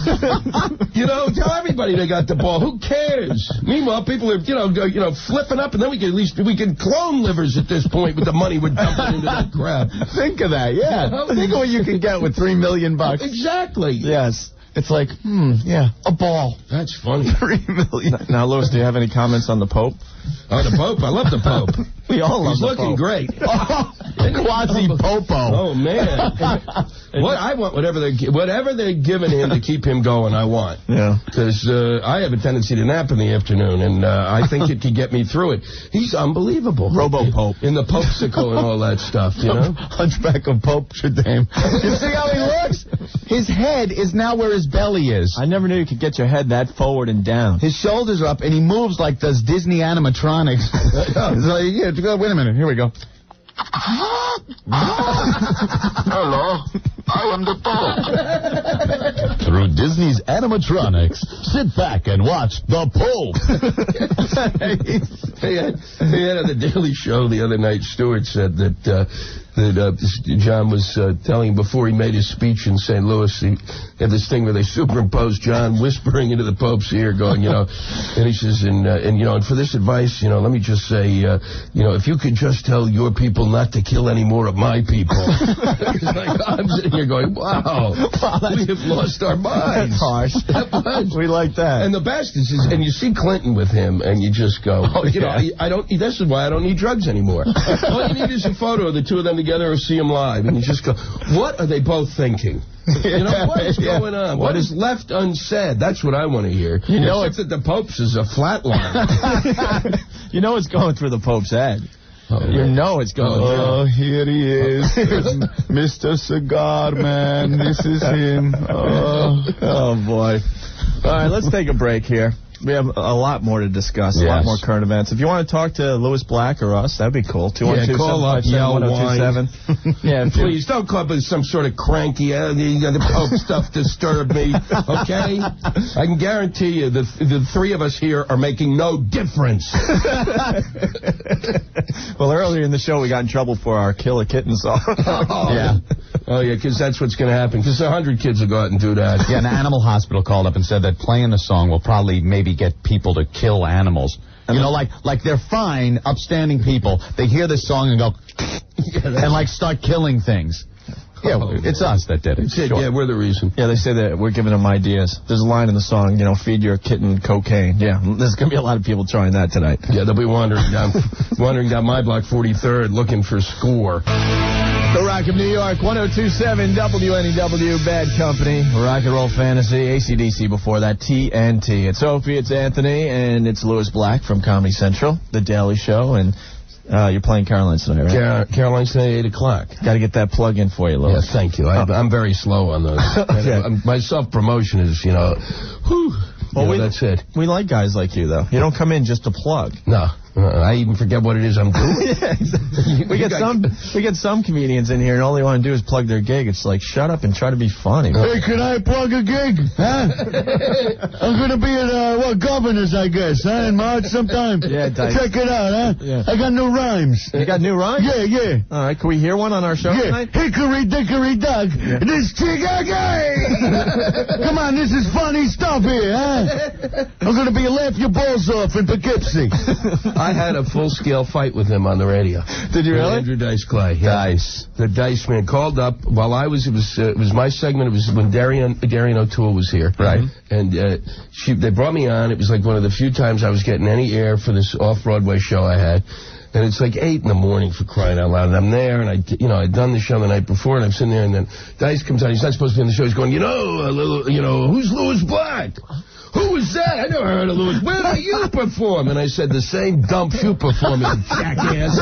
You know, tell everybody they got the ball. Who cares? Meanwhile, people are, flipping up, and then we can clone livers at this point with the money we're dumping into that crap.
Think of that, yeah. Think of what you can get with $3 million.
Exactly.
Yes.
It's like, a ball.
That's funny.
$3 million.
Now, Louis, do you have any comments on the Pope?
Oh, the Pope. I love the Pope.
We all love
He's
the
looking
Pope.
great.
Quasi-popo.
Oh, man. I want whatever they're giving him to keep him going, I want.
Yeah.
Because I have a tendency to nap in the afternoon, and I think it could get me through it. He's unbelievable.
Robo-Pope.
In the Popesicle and all that stuff, you know?
Hunchback of Pope Shadame. You see how he looks? His head is now where his belly is.
I never knew you could get your head that forward and down.
His shoulders are up, and he moves like those Disney animatronics. It's like, wait a minute. Here we go.
Hello, I am the Pope.
Through Disney's animatronics, sit back and watch the Pope.
He had on the Daily Show the other night, Stewart said that John was telling him before he made his speech in St. Louis, he had this thing where they superimposed John whispering into the Pope's ear, going, and he says, and for this advice, let me just say, if you could just tell your people not to kill any more of my people. I'm sitting here going, wow, we have lost our minds.
That's harsh. We like that.
And the best is, and you see Clinton with him, and you just go, this is why I don't need drugs anymore. All you need is a photo of the two of them together or see them live, and you just go, what are they both thinking? What is going on? What is left unsaid? That's what I want to hear. Except that the Pope's is a flat line.
It's going through the Pope's head.
Oh,
it's going through.
Oh, here he is. Mr. Cigar Man. This is him.
Oh, boy. All right, let's take a break here. We have a lot more to discuss, a lot more current events. If you want to talk to Louis Black or us, that'd be cool. 212-757-1027.
Yeah, please don't call up with some sort of cranky, the Pope stuff disturb me, okay? I can guarantee you the three of us here are making no difference.
Well, earlier in the show, we got in trouble for our Kill a Kitten song.
Oh, yeah, because that's what's going to happen. Because 100 kids will go out and do that.
Yeah, an animal hospital called up and said that playing the song will probably maybe get people to kill animals. Like they're fine, upstanding people. They hear this song and go, and start killing things. Yeah, it's us that did it.
Sure. Yeah, we're the reason.
Yeah, they say that we're giving them ideas. There's a line in the song, feed your kitten cocaine. Yeah, there's going to be a lot of people trying that tonight.
Yeah, they'll be wandering down my block 43rd looking for score.
The Rock of New York, 102.7 WNEW, Bad Company, Rock and Roll Fantasy, AC/DC before that, TNT. It's Opie, it's Anthony, and it's Louis Black from Comedy Central, The Daily Show, and you're playing Caroline's tonight, right?
Caroline's tonight, 8 o'clock.
Got to get that plug in for you, Louis.
Yeah, thank you. I'm very slow on those. My self-promotion is, whew. Well, that's it.
We like guys like you, though. You don't come in just to plug.
No. I even forget what it is I'm doing.
Yeah, exactly. We get some comedians in here, and all they want to do is plug their gig. It's like, shut up and try to be funny.
Hey, can I plug a gig? Huh? I'm going to be at, Governor's, I guess, huh? In March sometime.
Yeah, Dice.
Check it out, huh?
Yeah.
I got new rhymes.
You got new rhymes?
Yeah.
All right, can we hear one on our show tonight?
Hickory dickory dock. Yeah. This chica gay. Come on, this is funny stuff here, huh? I'm going to be laugh your balls off in Poughkeepsie.
I had a full-scale fight with him on the radio.
Did you really?
Andrew Dice Clay. Yeah.
Dice.
The Dice man called up while it was my segment. It was when Darian O'Toole was here.
Right.
And they brought me on. It was like one of the few times I was getting any air for this off-Broadway show I had. And it's like 8 in the morning, for crying out loud. And I'm there, and I'd done the show the night before, and I'm sitting there, and then Dice comes on. He's not supposed to be on the show. He's going, who's Louis Black? Who was that? I never heard of Louis. Where do you perform? And I said, the same dump you perform, you jackass.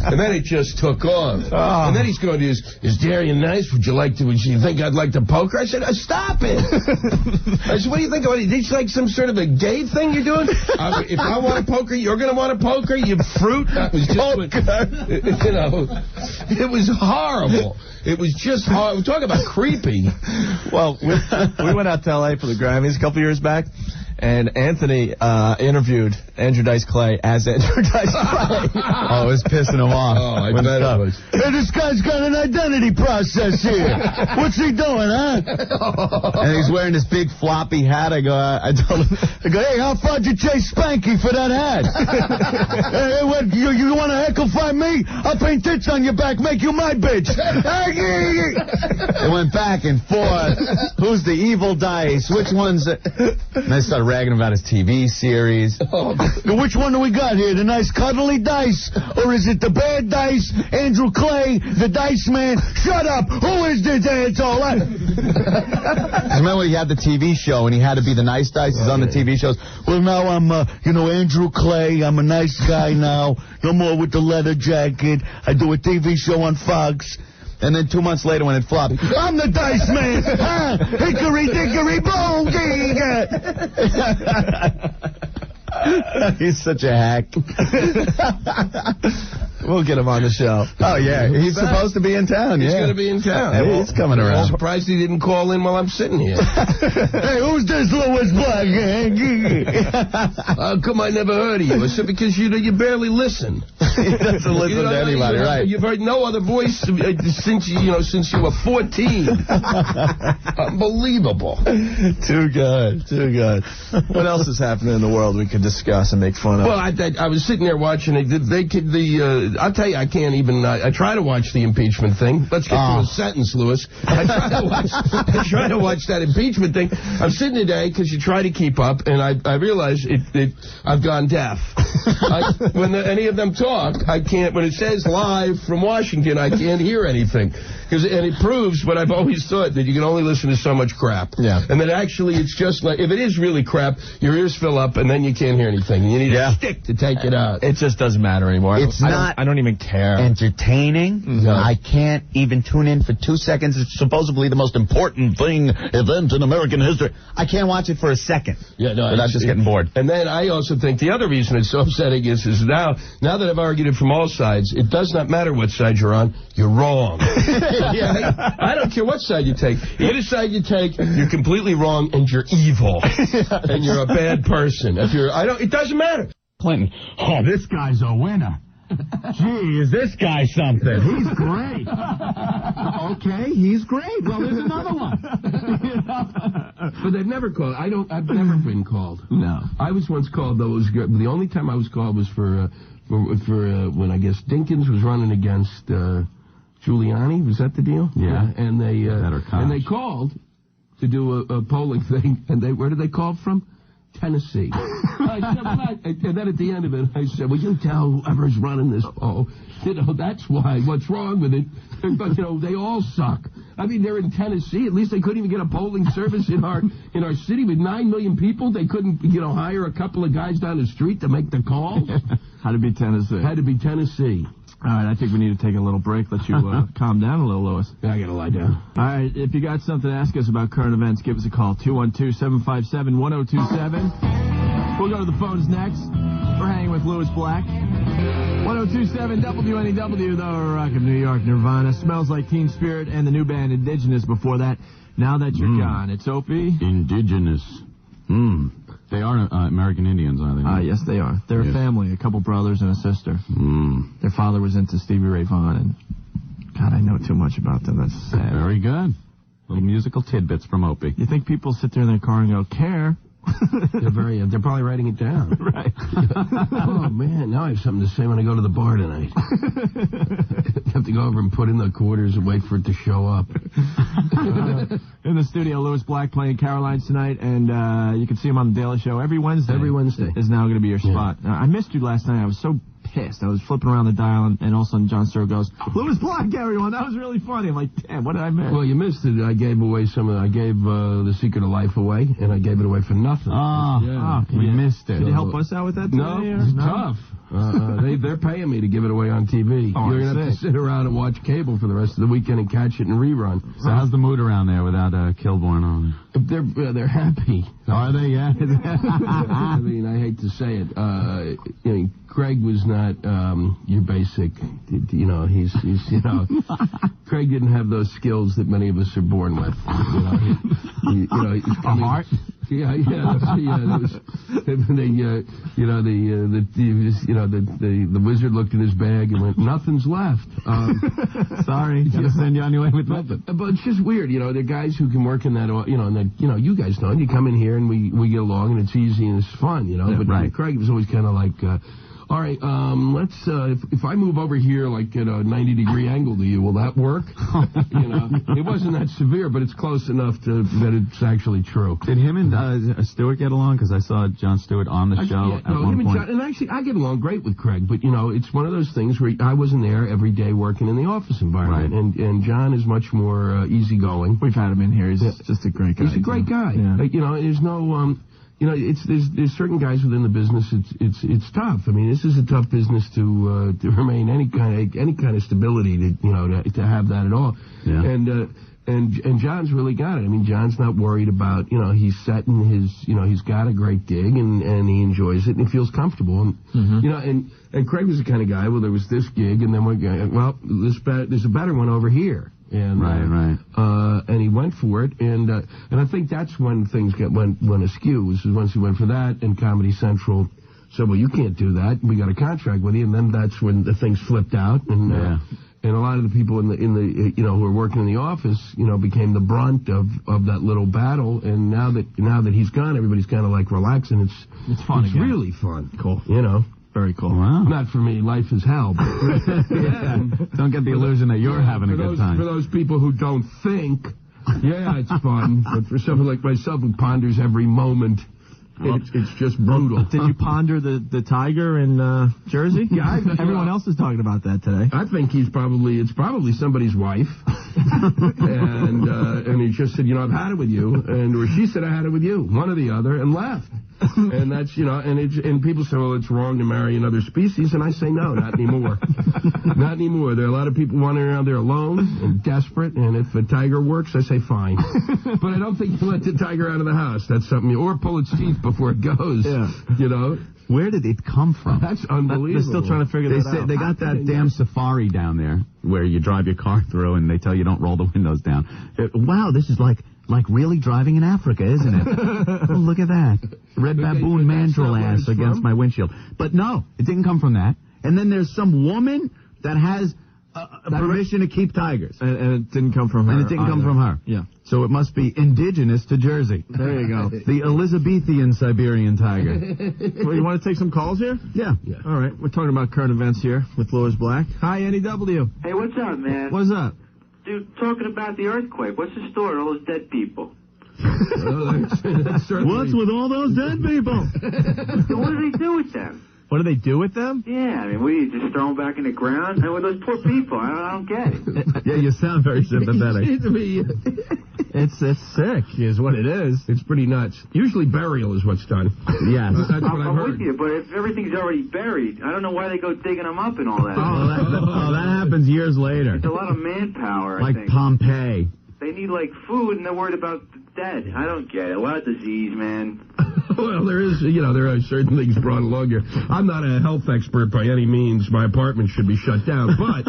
And then it just took off. Oh. And then he's going, is Darian nice? Would you think I'd like to poker? I said, stop it. I said, what do you think about it? Is this like some sort of a gay thing you're doing? If I want to poker, you're going to want to poker, you fruit. That was just, it was horrible. It was just hard. We're talking about creepy.
Well, we went out to L.A. for the Grammys a couple years back, and Anthony interviewed Andrew Dice Clay as Andrew Dice Clay.
Oh, it was pissing him off.
Oh, I bet it was.
Hey, this guy's got an identity process here. What's he doing, huh?
And he's wearing this big floppy hat. I told him,
hey, how far'd you chase Spanky for that hat? Hey, what, you want to heckle fight me? I'll paint tits on your back, make you my bitch.
It went back and forth. Who's the evil Dice? Which one's... And they started ragging about his TV series.
Which one do we got here? The nice cuddly Dice? Or is it the bad Dice? Andrew Clay, the Dice man? Shut up! Who is this asshole?
Remember when he had the TV show and he had to be the nice Dice? He's on the TV shows.
Well, now I'm, Andrew Clay. I'm a nice guy now. No more with the leather jacket. I do a TV show on Fox.
And then 2 months later when it flopped,
I'm the Dice man! Hickory dickory boom!
He's such a hack.
We'll get him on the show.
Oh, yeah. He's supposed to be in town,
He's going to be in town.
Hey, he's coming around.
I'm surprised he didn't call in while I'm sitting here.
Hey, who's this Louis Black?
How come I never heard of you? I said, because you barely listen.
He doesn't listen to anybody, right?
You've heard no other voice since you were 14. Unbelievable.
Too good. What else is happening in the world we could discuss and make fun of?
Well, I was sitting there watching it. I'll tell you, I can't even. I try to watch the impeachment thing. Let's get to a sentence, Louis. I try to watch that impeachment thing. I'm sitting today because you try to keep up, and I realize I've gone deaf. When any of them talk, I can't. When it says live from Washington, I can't hear anything. And it proves what I've always thought, that you can only listen to so much crap.
Yeah.
And that actually it's just like, if it is really crap, your ears fill up and then you can't hear anything. You need a stick to take it out.
It just doesn't matter anymore.
I
don't even care.
Entertaining. Mm-hmm. I can't even tune in for 2 seconds. It's supposedly the most important event in American history. I can't watch it for a second.
Yeah, no,
I'm just getting bored.
And then I also think the other reason it's so upsetting is now that I've argued it from all sides, it does not matter what side you're on, you're wrong. I don't care what side you take. Either side you take, you're completely wrong and you're evil. And you're a bad person. It doesn't matter.
Clinton, oh, this guy's a winner. Gee, is this guy something? He's great. Okay, he's great. Well, there's another one.
But they've never called. I've never been called.
No.
I was once called, though. The only time I was called was for when I guess Dinkins was running against Giuliani. Was that the deal?
Yeah.
And they called to do a polling thing. And where did they call from? Tennessee. I said, and then at the end of it, I said, will you tell whoever's running this poll, that's why. What's wrong with it? But, they all suck. I mean, they're in Tennessee. At least they couldn't even get a polling service in our city with 9 million people. They couldn't, hire a couple of guys down the street to make the calls.
Had to be Tennessee. All right, I think we need to take a little break. Let you calm down a little, Louis.
Yeah, I got to lie down.
All right, if you got something to ask us about current events, give us a call, 212-757-1027. We'll go to the phones next. We're hanging with Louis Black. 1027 WNEW, the Rock of New York, Nirvana. Smells Like Teen Spirit, and the new band Indigenous before that. Now That You're Gone. It's Opie.
Indigenous. They are American Indians, are they?
Yes, they are. They're a family, a couple brothers and a sister. Their father was into Stevie Ray Vaughan, and God, I know too much about them. That's sad.
Very good. Little musical tidbits from Opie.
You think people sit there in their car and go, care?
They're probably writing it down.
Right.
Oh, man, now I have something to say when I go to the bar tonight. You have to go over and put in the quarters and wait for it to show up.
In the studio, Louis Black playing Caroline's tonight, and you can see him on The Daily Show every Wednesday.
Every Wednesday.
Is now going to be your spot. I missed you last night. I was so pissed. I was flipping around the dial, and all of a sudden John Stewart goes, Louis Black, everyone. That was really funny. I'm like, damn, what did I miss?
Well, you missed it. I gave away I gave The Secret of Life away, and I gave it away for nothing.
We missed it.
Can you help us out with that today?
No, it's tough. They're paying me to give it away on TV. You're going to have to sit around and watch cable for the rest of the weekend and catch it in rerun.
So how's the mood around there without Kilborn on?
They're happy.
Are they? Yeah.
I mean, I hate to say it. Craig was not your basic. He's Craig didn't have those skills that many of us are born with. He's
a heart.
Yeah. The wizard looked in his bag and went, "Nothing's left."
Sorry, gotta send you on your way with nothing.
But it's just weird, there are guys who can work in that, you guys know, and you come in here and we get along and it's easy and it's fun, But
right.
Craig was always kind of like, all right, let's, if I move over here like at a 90-degree angle to you, will that work? It wasn't that severe, but it's close enough that it's actually true.
Did him and Stewart get along? Because I saw Jon Stewart on the show at one point.
And actually, I get along great with Craig, but, it's one of those things where I wasn't there every day working in the office environment.
Right.
And John is much more easygoing.
We've had him in here. He's just a great guy.
He's a great guy. Yeah. There's no... there's certain guys within the business. It's tough. I mean, this is a tough business to remain any kind of stability to have that at all.
Yeah.
And John's really got it. I mean, John's not worried about he's set in his he's got a great gig and he enjoys it and he feels comfortable. And and Craig was the kind of guy. Well, there was this gig and then there's a better one over here. And,
right.
And he went for it, and I think that's when things went askew. This is once he went for that, and Comedy Central said, "Well, you can't do that. We got a contract with you." And then that's when the things flipped out, and a lot of the people in the who were working in the office, became the brunt of that little battle. And now that he's gone, everybody's kind of like relaxing.
It's fun. It's
really fun.
Cool. Very cool.
Wow.
Not for me. Life is hell. But
Don't get the illusion that you're having a good time.
For those people who don't think, it's fun. But for someone like myself who ponders every moment, it's just brutal.
Did you ponder the tiger in Jersey?
Yeah,
everyone else is talking about that today.
I think it's probably somebody's wife, and he just said, I've had it with you, or she said I had it with you, one or the other, and left. And that's and people say, well, it's wrong to marry another species, and I say no, not anymore. Not anymore. There are a lot of people wandering around there alone and desperate, and if a tiger works, I say fine. But I don't think you let the tiger out of the house. That's something, or pull its teeth before it goes. Yeah.
Where did it come from?
That's unbelievable.
They're still trying to figure that out.
They got that damn safari down there where you drive your car through and they tell you don't roll the windows down. Wow, this is like really driving in Africa, isn't it? Oh, look at that. Red baboon mandrill ass against my windshield. But no, it didn't come from that. And then there's some woman that has permission to keep tigers.
And it didn't come from her.
And it didn't come from her.
Yeah.
So it must be indigenous to Jersey.
There you go.
The Elizabethan Siberian tiger.
Well, you want to take some calls here?
Yeah.
All right. We're talking about current events here with Louis Black. Hi, NEW.
Hey, what's up, man?
What's up?
Dude, talking about the earthquake. What's the story? All those dead people.
What's with all those dead people?
What do they do with them?
What do they do with them?
Yeah, I mean, we just throw them back in the ground. And with those poor people, I don't get it.
Yeah, you sound very sympathetic.
It's sick, is what it is.
It's pretty nuts. Usually burial is what's done.
Yes.
That's what I've
I'm
heard.
with you, but if everything's already buried, I don't know why they go digging them up and all that.
That happens years later.
It's a lot of manpower, I
like
think.
Pompeii.
They need, food, and they're worried about the dead. I don't get it. A lot of disease, man.
Well, there is, there are certain things brought along here. I'm not a health expert by any means. My apartment should be shut down. But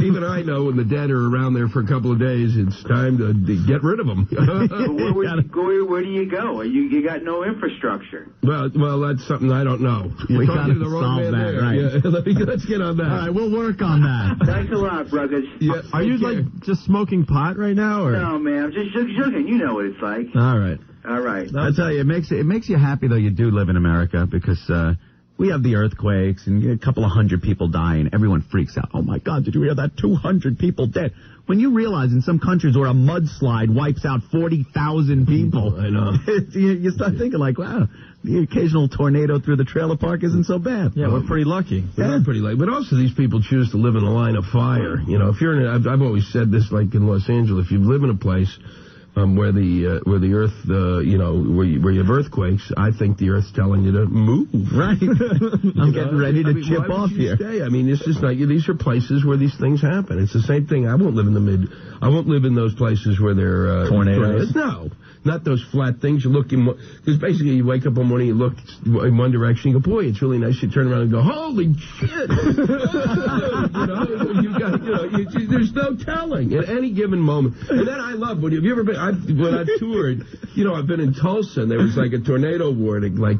even I know when the dead are around there for a couple of days, it's time to get rid of them.
Where do you go? You got no infrastructure.
Well, that's something I don't know.
We got to solve that, right?
Yeah, let's get on that.
All right, we'll work on that.
Thanks a lot, brothers.
Yeah, are you just smoking pot right now, or?
No, man, I'm just joking. You know what it's like.
All right.
I tell you, it makes you happy though. You do live in America because we have the earthquakes and a couple of hundred people die and everyone freaks out. Oh my God, did you hear that? 200 people dead. When you realize in some countries where a mudslide wipes out 40,000 people,
I know.
You start thinking like, wow, the occasional tornado through the trailer park isn't so bad.
Yeah, we're pretty lucky.
We're pretty lucky. But also these people choose to live in a line of fire. If you're I've always said this, like in Los Angeles, if you live in a place where the earth, where you have earthquakes, I think the earth's telling you to move.
Right. I'm getting ready to chip off here.
Stay? I mean, it's just like these are places where these things happen. It's the same thing. I won't live in those places where there are
tornadoes.
No. Not those flat things. You look in, because basically you wake up one morning, you look in one direction, you go, boy, it's really nice. You turn around and go, holy shit! There's no telling at any given moment. And then I love when you ever been. When I've toured, I've been in Tulsa and there was like a tornado warning, like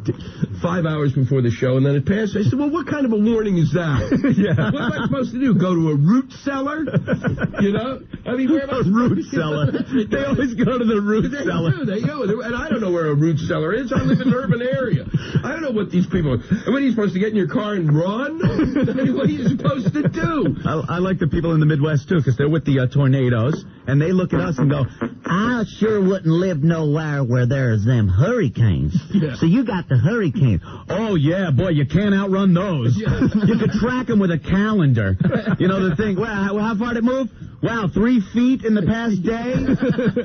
5 hours before the show, and then it passed. I said, well, what kind of a warning is that?
Yeah.
What am I supposed to do? Go to a root cellar? I mean, where am I?
A root cellar. They always go to the root cellar.
They do. And I don't know where a root cellar is. I live in an urban area. I don't know what these people are. What are you supposed to get in your car and run? What are you supposed to do?
I like the people in the Midwest, too, because they're with the tornadoes, and they look at us and go, I sure wouldn't live nowhere where there's them hurricanes.
Yeah.
So you got the hurricanes. Oh, yeah, boy, you can't outrun those. Yeah. You could track them with a calendar. The thing, well, how far did it move? Wow, 3 feet in the past day?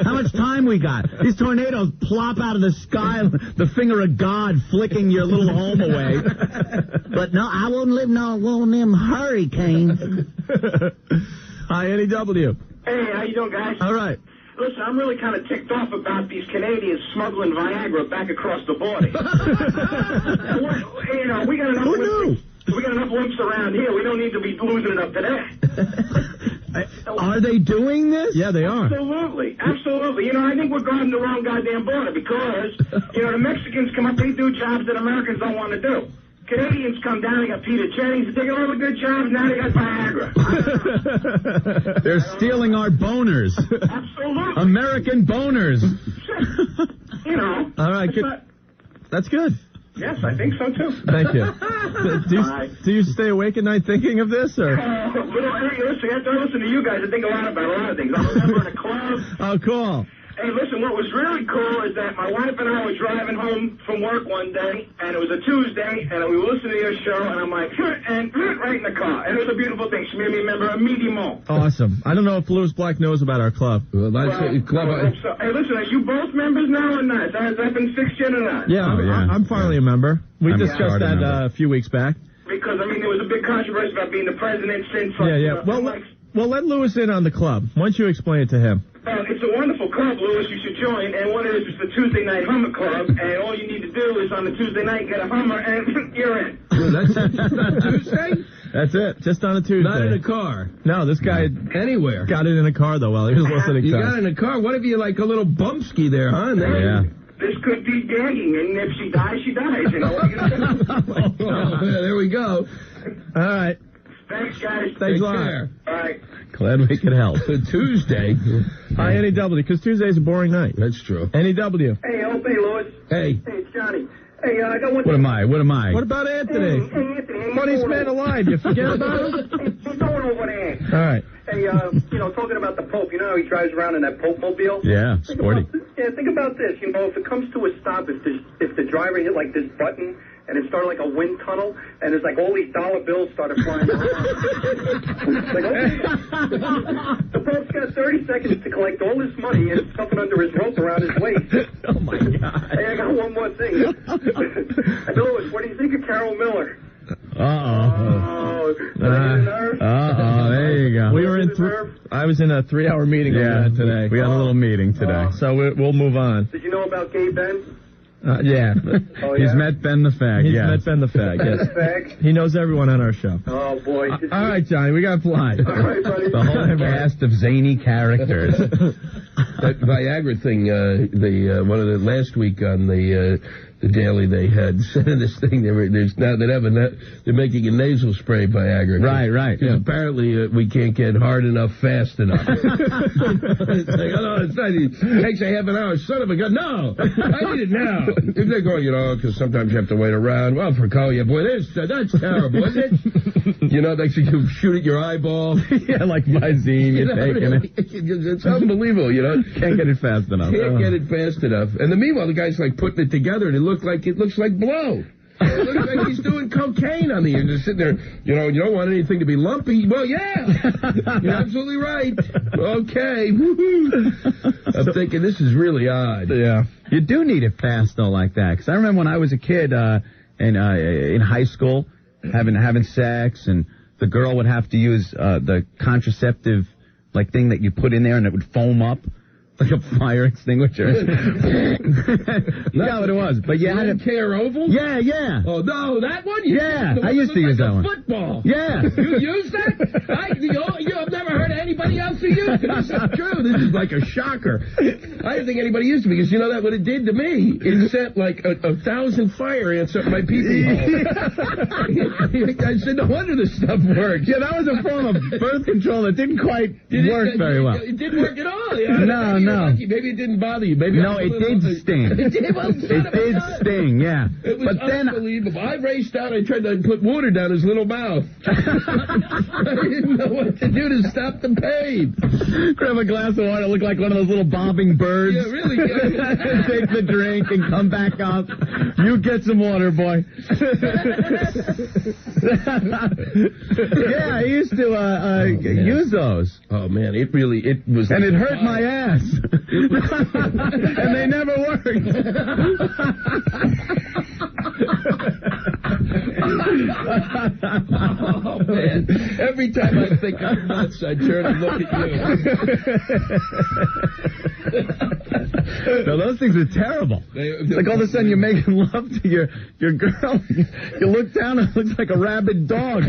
How much time we got? These tornadoes plop out of the sky, the finger of God flicking your little home away. But no, I won't live no one of them hurricanes.
Hi, NEW.
Hey, how you doing, guys?
All right.
Listen, I'm really kind of ticked off about these Canadians smuggling Viagra back across the border. We got enough.
Who knew?
We got enough wimps around here. We don't need to be losing it up to that.
Are they doing this?
Yeah, they are.
Absolutely. I think we're guarding the wrong goddamn border because, the Mexicans come up, they do jobs that Americans don't want to do. Canadians come down, they got Peter Jennings, they got all the good jobs, now they got Viagra.
They're stealing our boners.
Absolutely.
American boners.
All right, that's good.
Yes, I think so, too.
Thank you. Do you stay awake at night thinking of this, or?
Listen, after I listen to you guys, I think a lot about a lot of things. I remember in a club.
Oh, cool.
Hey, listen, what was really cool is that my wife and I were driving home from work one day, and it was a Tuesday, and we were listening to your show, and I'm like, and right in the car. And it was a beautiful thing. She made me a member immediately.
Awesome. I don't know if Lewis Black knows about our club.
Well, that's a club.
Hey, listen, are you both members now or not? Has that been fixed yet or not?
Yeah, I'm finally a member. We discussed that a few weeks back.
Because, there was a big controversy about being the president since...
Well, let Lewis in on the club. Why don't you explain it to him?
It's a wonderful club, Lewis. You should join. And what it is, it's the Tuesday Night Hummer Club. And all you need to do is on the Tuesday night get a Hummer, and you're in.
That's it. Tuesday?
That's it. Just on a Tuesday.
Not in a car.
No, this guy
anywhere
got it in a car though while he was listening.
You got it in a car. What if you like a little bumpski there, huh?
Yeah.
This could be gagging, and if she dies, she dies. What are you gonna do?
There we go.
All right.
Thanks, guys.
Thanks a lot.
All right.
Glad we could help.
Tuesday.
Hi, NEW, because Tuesday's a boring night.
That's true.
NEW.
Hey, Opie, Lewis.
Hey.
Hey, it's Johnny. Hey, I got one.
What am I?
What about Anthony?
Hey, Anthony.
Funniest man alive. You forget about him?
He's going over there.
All right.
Hey, talking about the Pope, how he drives around in that Pope mobile?
Yeah, sporty.
Think about this. If it comes to a stop, if the driver hit like this button and it started like a wind tunnel, and there's like all these dollar bills started flying around. Like, okay, the Pope's got 30 seconds to collect all this money and stuffing under his rope around his waist.
Oh my God!
Hey, I got one more thing. Lewis, what do you think of Carol Miller?
There you go.
We were I was in a 3-hour meeting today.
We had a little meeting today.
So we'll move on.
Did you know about Gay Ben?
Yeah.
Oh,
He's
yeah?
met Ben the Fag,
He's
yes.
met Ben the Fag, yes.
Fag?
He knows everyone on our show.
Oh, boy.
All right, Johnny, we got to fly.
All right, buddy.
The whole cast of zany characters.
That Viagra thing, one of the last week on the Daily, they had this thing. They're making a nasal spray Viagra.
Right.
Yeah, apparently we can't get hard enough fast enough. It's like, oh no, it's not. It takes a half an hour. Son of a gun! No, I need it now. If they're going, because sometimes you have to wait around. Well, for Koya, boy, that's terrible, isn't it? They you shoot at your eyeball.
Yeah, like Visine, you're taking it.
It's unbelievable,
Can't get it fast enough.
Can't get it fast enough. And meanwhile, the guy's like putting it together, and it looks like blow. It looks like he's doing cocaine on the end. Just sitting there, you don't want anything to be lumpy. Well, yeah, you're absolutely right. Okay, woohoo. I'm thinking this is really odd.
Yeah, you do need it fast though, like that. Because I remember when I was a kid in high school, having sex, and the girl would have to use the contraceptive thing that you put in there, and it would foam up. Like a fire extinguisher. You know what it was. But you had a
care oval?
Yeah.
Oh, no, that one?
Yeah, I used to use that one.
Football.
Yeah.
You use that? You have never heard of anybody else who used it. This is true. This is like a shocker. I didn't think anybody used it because that what it did to me? It sent like 1,000 fire ants up my pee-pee hole. I said, no wonder this stuff works.
Yeah, that was a form of birth control that didn't quite work very well.
It didn't work at all. Yeah.
No.
Maybe it didn't bother you. It
did sting. It did sting, yeah.
It was unbelievable. I raced out. I tried to put water down his little mouth. I didn't know what to do to stop the pain.
Grab a glass of water, look like one of those little bobbing birds.
Yeah, really.
Take the drink and come back up. You get some water, boy. Yeah, I used to use those.
Oh, man, it was...
And it hurt my ass. And they never worked.
Oh, man. Every time I think I'm nuts, I turn and look at you.
No, those things are terrible. Like all of a sudden you're making love to your girl. You look down and it looks like a rabid dog.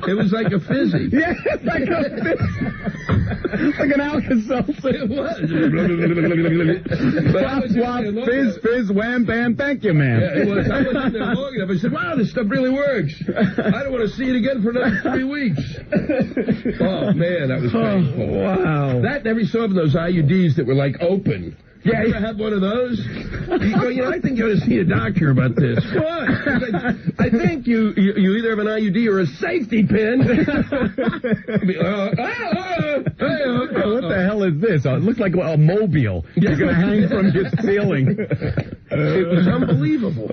It was like a fizzy.
Yeah, it's like a fizzy. Like an Alka-Seltzer.
It was.
Swap, fizz, wham, bam, thank you, man.
Yeah, it was. I wasn't in there long enough. I said, wow, this stuff really works. I don't want to see it again for another 3 weeks. Oh, man, that was painful.
Wow.
That, every so often, those IUDs that were like open. Yeah, you ever have one of those? I think you ought to see a doctor about this. What? I think you either have an IUD or a safety pin.
What the hell is this? It looks like a mobile. You're going to hang from your ceiling.
It was unbelievable.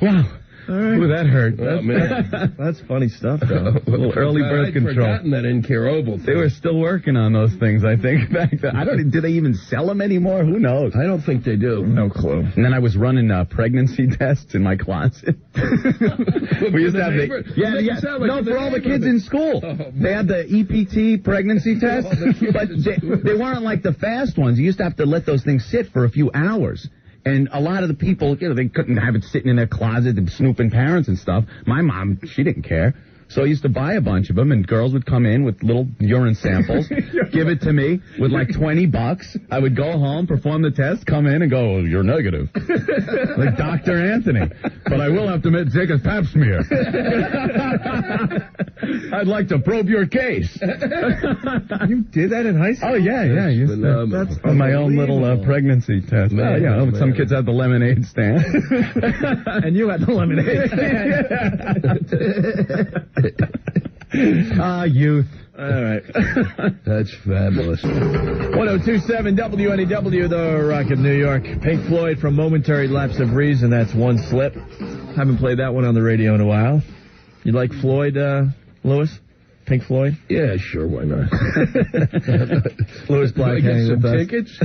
Wow. All right. Ooh, that hurt.
Oh, man.
That's funny stuff, though.
A little early birth control.
I'd forgotten that incurable thing.
They were still working on those things, I think, back then. Do they even sell them anymore? Who knows?
I don't think they do.
No clue. And then I was running pregnancy tests in my closet. We used to have for all the kids in school.
Oh,
they had the EPT pregnancy test, but they weren't like the fast ones. You used to have to let those things sit for a few hours. And a lot of the people, they couldn't have it sitting in their closet, snooping parents and stuff. My mom, she didn't care. So I used to buy a bunch of them, and girls would come in with little urine samples, give it to me with like $20. I would go home, perform the test, come in, and go, oh, you're negative. Like Dr. Anthony. But I will have to take a pap smear. I'd like to probe your case.
You did that in high school?
Oh, yeah. That's my own little pregnancy test.
Man,
some kids had the lemonade stand.
And you had the lemonade stand. Youth. All right.
That's fabulous.
1027 WNEW, the Rock of New York. Pink Floyd from Momentary Lapse of Reason. That's One Slip. Haven't played that one on the radio in a while. You like Floyd, Lewis? Pink Floyd?
Yeah, sure, why not?
Lewis Black hanging with us.
Tickets?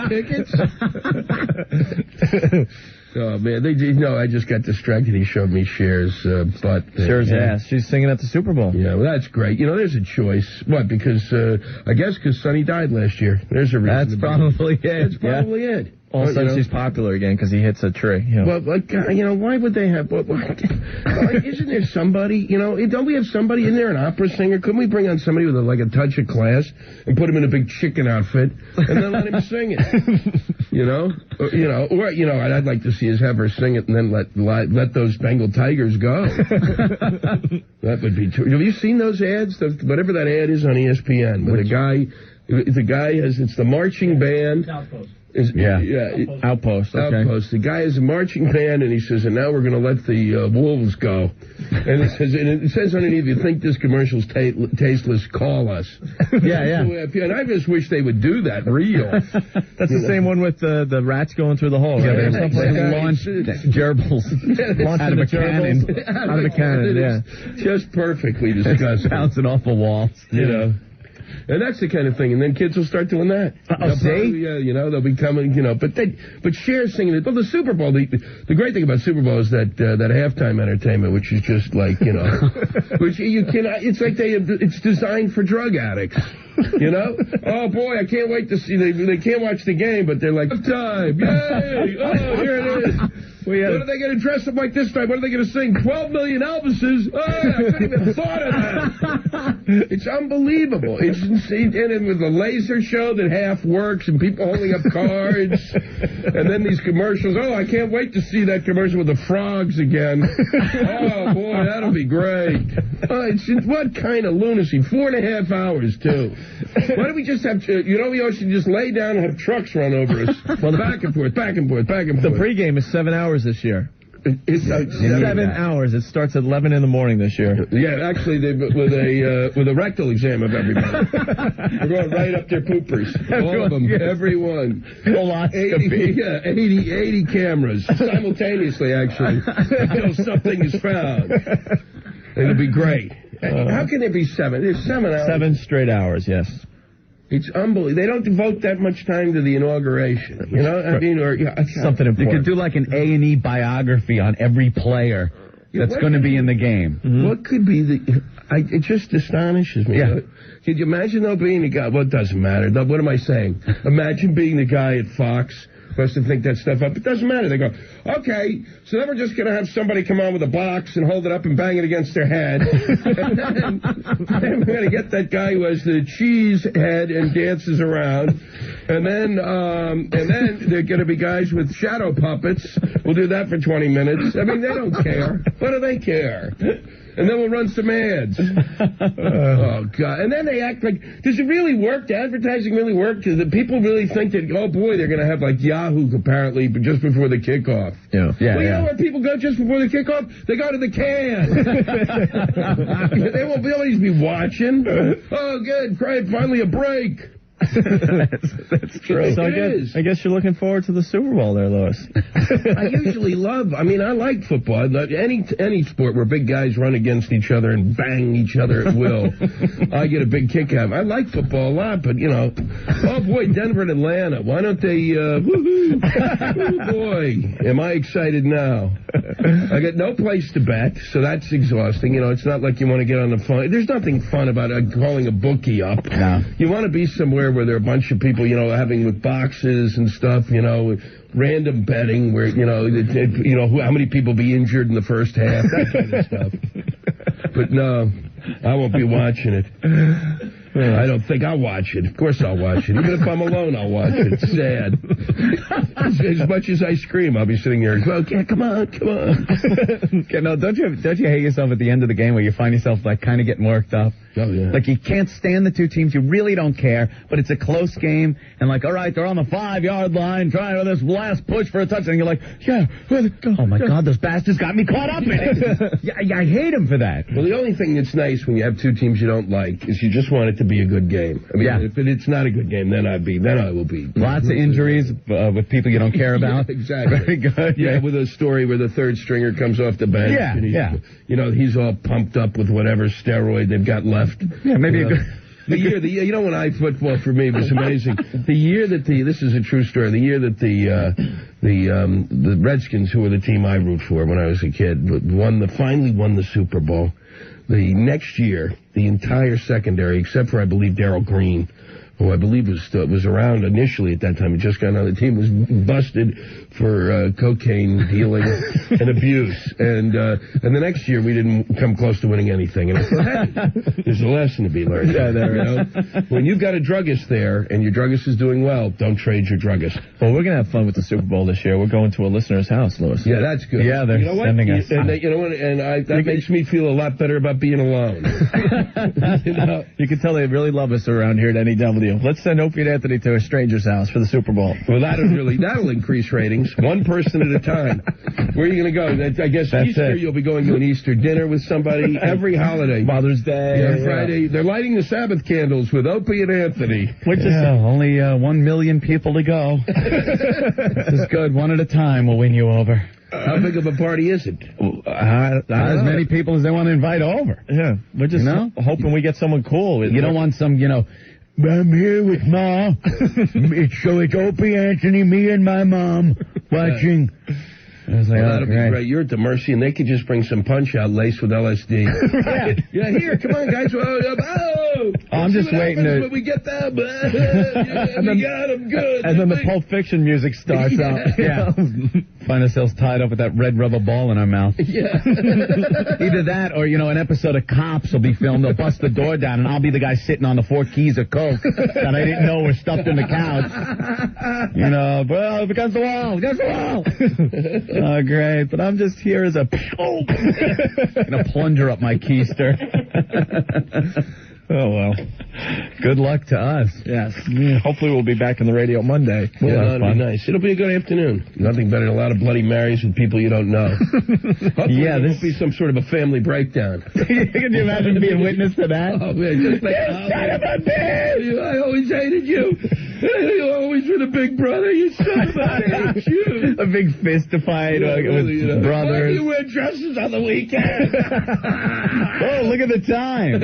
Tickets? Oh, man, I just got distracted. He showed me Cher's butt.
Cher's ass. She's singing at the Super Bowl.
Yeah, well, that's great. There's a choice. What, because, I guess because Sonny died last year. There's a reason.
That's probably it.
That's probably it.
All of a sudden she's popular again because he hits a tree. You know.
Well, like, why would they have... isn't there somebody, don't we have somebody in there, an opera singer? Couldn't we bring on somebody with a touch of class and put him in a big chicken outfit and then let him sing it? I'd like to see us have her sing it and then let those Bengal tigers go. That would be true. Have you seen those ads? Whatever that ad is on ESPN, where the guy it's the marching band.
Outpost.
Outpost. Okay. Outpost. The guy is a marching band, and he says, and now we're going to let the wolves go. And it says underneath, if you think this commercial's tasteless, call us.
Yeah.
And I just wish they would do that real.
That's the same one with the rats going through the hole, right?
Yeah, they launched gerbils out of a cannon.
Out of a cannon, yeah.
Just perfectly disgusting.
Bouncing off the walls.
And that's the kind of thing, and then kids will start doing that. They'll be coming, but Cher's singing it. Well, the Super Bowl, the great thing about Super Bowl is that halftime entertainment, which is just like, which you cannot, it's like it's designed for drug addicts. Oh boy, I can't wait to see, they can't watch the game, but they're like, halftime, yay, oh, here it is. What are they going to dress up like this time? What are they going to sing? 12 million Elvises? Oh, I couldn't even thought of that. It's unbelievable. It's insane. And with the laser show that half works and people holding up cards. And then these commercials. Oh, I can't wait to see that commercial with the frogs again. Oh, boy, that'll be great. What kind of lunacy? 4.5 hours, too. Why don't we just have, we all should just lay down and have trucks run over us. Well, back and forth, back and forth, back and forth.
The pregame is 7 hours this year.
It's
7 hours. It starts at 11 in the morning this year.
Yeah, actually, with a rectal exam of everybody. We're going right up their poopers. All of them. Yes. Everyone. 80 cameras. Simultaneously, actually. Until something is found. It'll be great. How can there be 7? There's 7 hours.
7 straight hours, yes.
It's unbelievable. They don't devote that much time to the inauguration,
something important.
You could do like an A&E biography on every player that's going to be in the game.
Mm-hmm. What could be it just astonishes me.
Yeah.
Could you imagine, though, being the guy? Well, it doesn't matter. What am I saying? Imagine being the guy at Fox who has to think that stuff up. It doesn't matter. They go, okay, so then we're just going to have somebody come on with a box and hold it up and bang it against their head. and then we're going to get that guy who has the cheese head and dances around. And then there are going to be guys with shadow puppets. We'll do that for 20 minutes. I mean, they don't care. What do they care? And then we'll run some ads. Oh, God. And then they act like, does it really work? Does advertising really work? Do the people really think that, oh, boy, they're going to have, like, Yahoo, apparently, just before the kickoff?
Yeah.
Well, you know where people go just before the kickoff? They go to the can. They won't be able to be watching. Oh, good. Great. Finally a break.
That's true. So I guess you're looking forward to the Super Bowl there, Louis.
I usually I like football. Any sport where big guys run against each other and bang each other at will, I get a big kick out of it. I like football a lot, but, oh, boy, Denver and Atlanta. Why don't they, woohoo? Oh, boy, am I excited now. I got no place to bet, so that's exhausting. It's not like you want to get on the phone. There's nothing fun about calling a bookie up.
No.
You want to be somewhere where there are a bunch of people, having with boxes and stuff, random betting where, how many people be injured in the first half, that kind of stuff. But no, I won't be watching it. I don't think I'll watch it. Of course I'll watch it. Even if I'm alone, I'll watch it. It's sad. As much as I scream, I'll be sitting there and go, okay, come on.
Okay, no, don't you hate yourself at the end of the game where you find yourself, like, kind of getting worked up?
Oh, yeah.
Like, you can't stand the two teams. You really don't care, but it's a close game. And, like, all right, they're on the 5-yard line trying to this last push for a touchdown. And you're like, yeah. Oh, my God, those bastards got me caught up in it. Yeah, I hate them for that.
Well, the only thing that's nice when you have two teams you don't like is you just want it to be a good game. I mean, if it's not a good game, then I will be.
Lots of injuries with people you don't care about.
Yeah, exactly.
Very good.
Yeah, with a story where the third stringer comes off the bench.
Yeah,
and he's all pumped up with whatever steroid they've got left.
Yeah, maybe a good...
when football for me was amazing. The year that this is a true story. The year that the Redskins, who were the team I root for when I was a kid, finally won the Super Bowl. The next year, the entire secondary, except for I believe Darryl Green, who I believe was around initially at that time, he just got on the team, was busted for cocaine dealing and abuse. And the next year we didn't come close to winning anything. And I thought, hey, there's a lesson to be learned.
Yeah, there
you know? When you've got a druggist there and your druggist is doing well, don't trade your druggist.
Well, we're going to have fun with the Super Bowl this year. We're going to a listener's house, Louis.
Yeah, that's good.
Yeah, they're sending us.
And that makes me feel a lot better about being alone.
You can tell they really love us around here at NEW. Let's send Opie and Anthony to a stranger's house for the Super Bowl.
Well, that'll increase ratings. One person at a time. Where are you going to go? I guess
That's
Easter, you'll be going to an Easter dinner with somebody every holiday.
Mother's Day.
Yeah, Friday. They're lighting the Sabbath candles with Opie and Anthony.
Only 1 million people to go. This is good. One at a time will win you over.
How big of a party is it?
Not as many people as they want to invite over.
Yeah, we're just hoping we get someone cool.
You don't want some, I'm here with Ma. It's Opie, Anthony, me, and my mom watching. I was like,
that'll be great. You're at the Mercy, and they could just bring some punch out laced with LSD.
Right.
Yeah, here, come on, guys.
I'm just waiting to...
When we get them. We got them good.
And then the Pulp Fiction music starts out.
Yeah. Find ourselves tied up with that red rubber ball in our mouth.
Yeah.
Either that or, an episode of Cops will be filmed. They'll bust the door down, and I'll be the guy sitting on the 4 keys of coke that I didn't know were stuffed in the couch. Well, against the wall, against the wall. Oh, great. But I'm just here as a... Gonna plunger up my keister. Oh, well. Good luck to us.
Yes. Hopefully we'll be back on the radio Monday.
Yeah, that'll be nice. It'll be a good afternoon. Nothing better than a lot of Bloody Marys with people you don't know. Hopefully there won't be some sort of a family breakdown.
Can you imagine being witness to that?
Oh, man, just like, son of a bitch! I always hated you. You always were the big brother. You son of a bitch. You.
A big fist fight with brothers.
Why do you wear dresses on the weekend?
Oh, look at the time.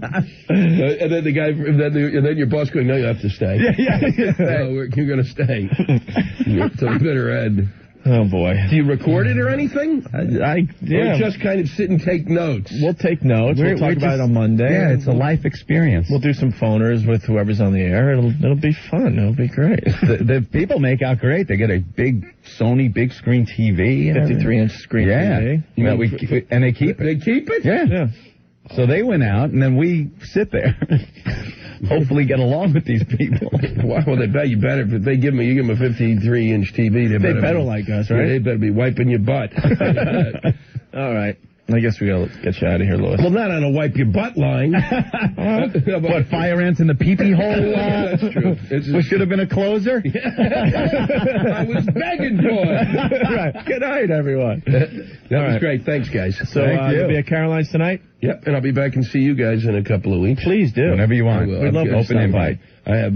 And then the guy, and then your boss going, no, you have to stay.
Yeah.
No, you're going to stay to the bitter end.
Oh, boy.
Do you record it or anything?
Yeah.
Or just kind of sit and take notes?
We'll take notes. We'll talk about it on Monday.
Yeah, it's a life experience.
We'll do some phoners with whoever's on the air. It'll be fun. It'll be great.
The people make out great. They get a big Sony big screen TV.
53-inch screen TV.
And they keep it.
They keep it?
Yeah. So they went out, and then we sit there. Hopefully get along with these people.
Well, they bet you better. If you give them a 53-inch TV, they better
like us, right?
Yeah, they better be wiping your butt.
All right. I guess we gotta get you out of here, Louis.
Well, not on a wipe your butt line.
What, fire ants in the pee-pee hole?
That's true.
Which should have been a closer?
I was begging for it.
Right. Good night, everyone.
That was great. Thanks, guys.
So, you'll be at Caroline's tonight?
Yep, and I'll be back and see you guys in a couple of weeks.
Please do.
Whenever you want.
We'd love to
open invite.
I have...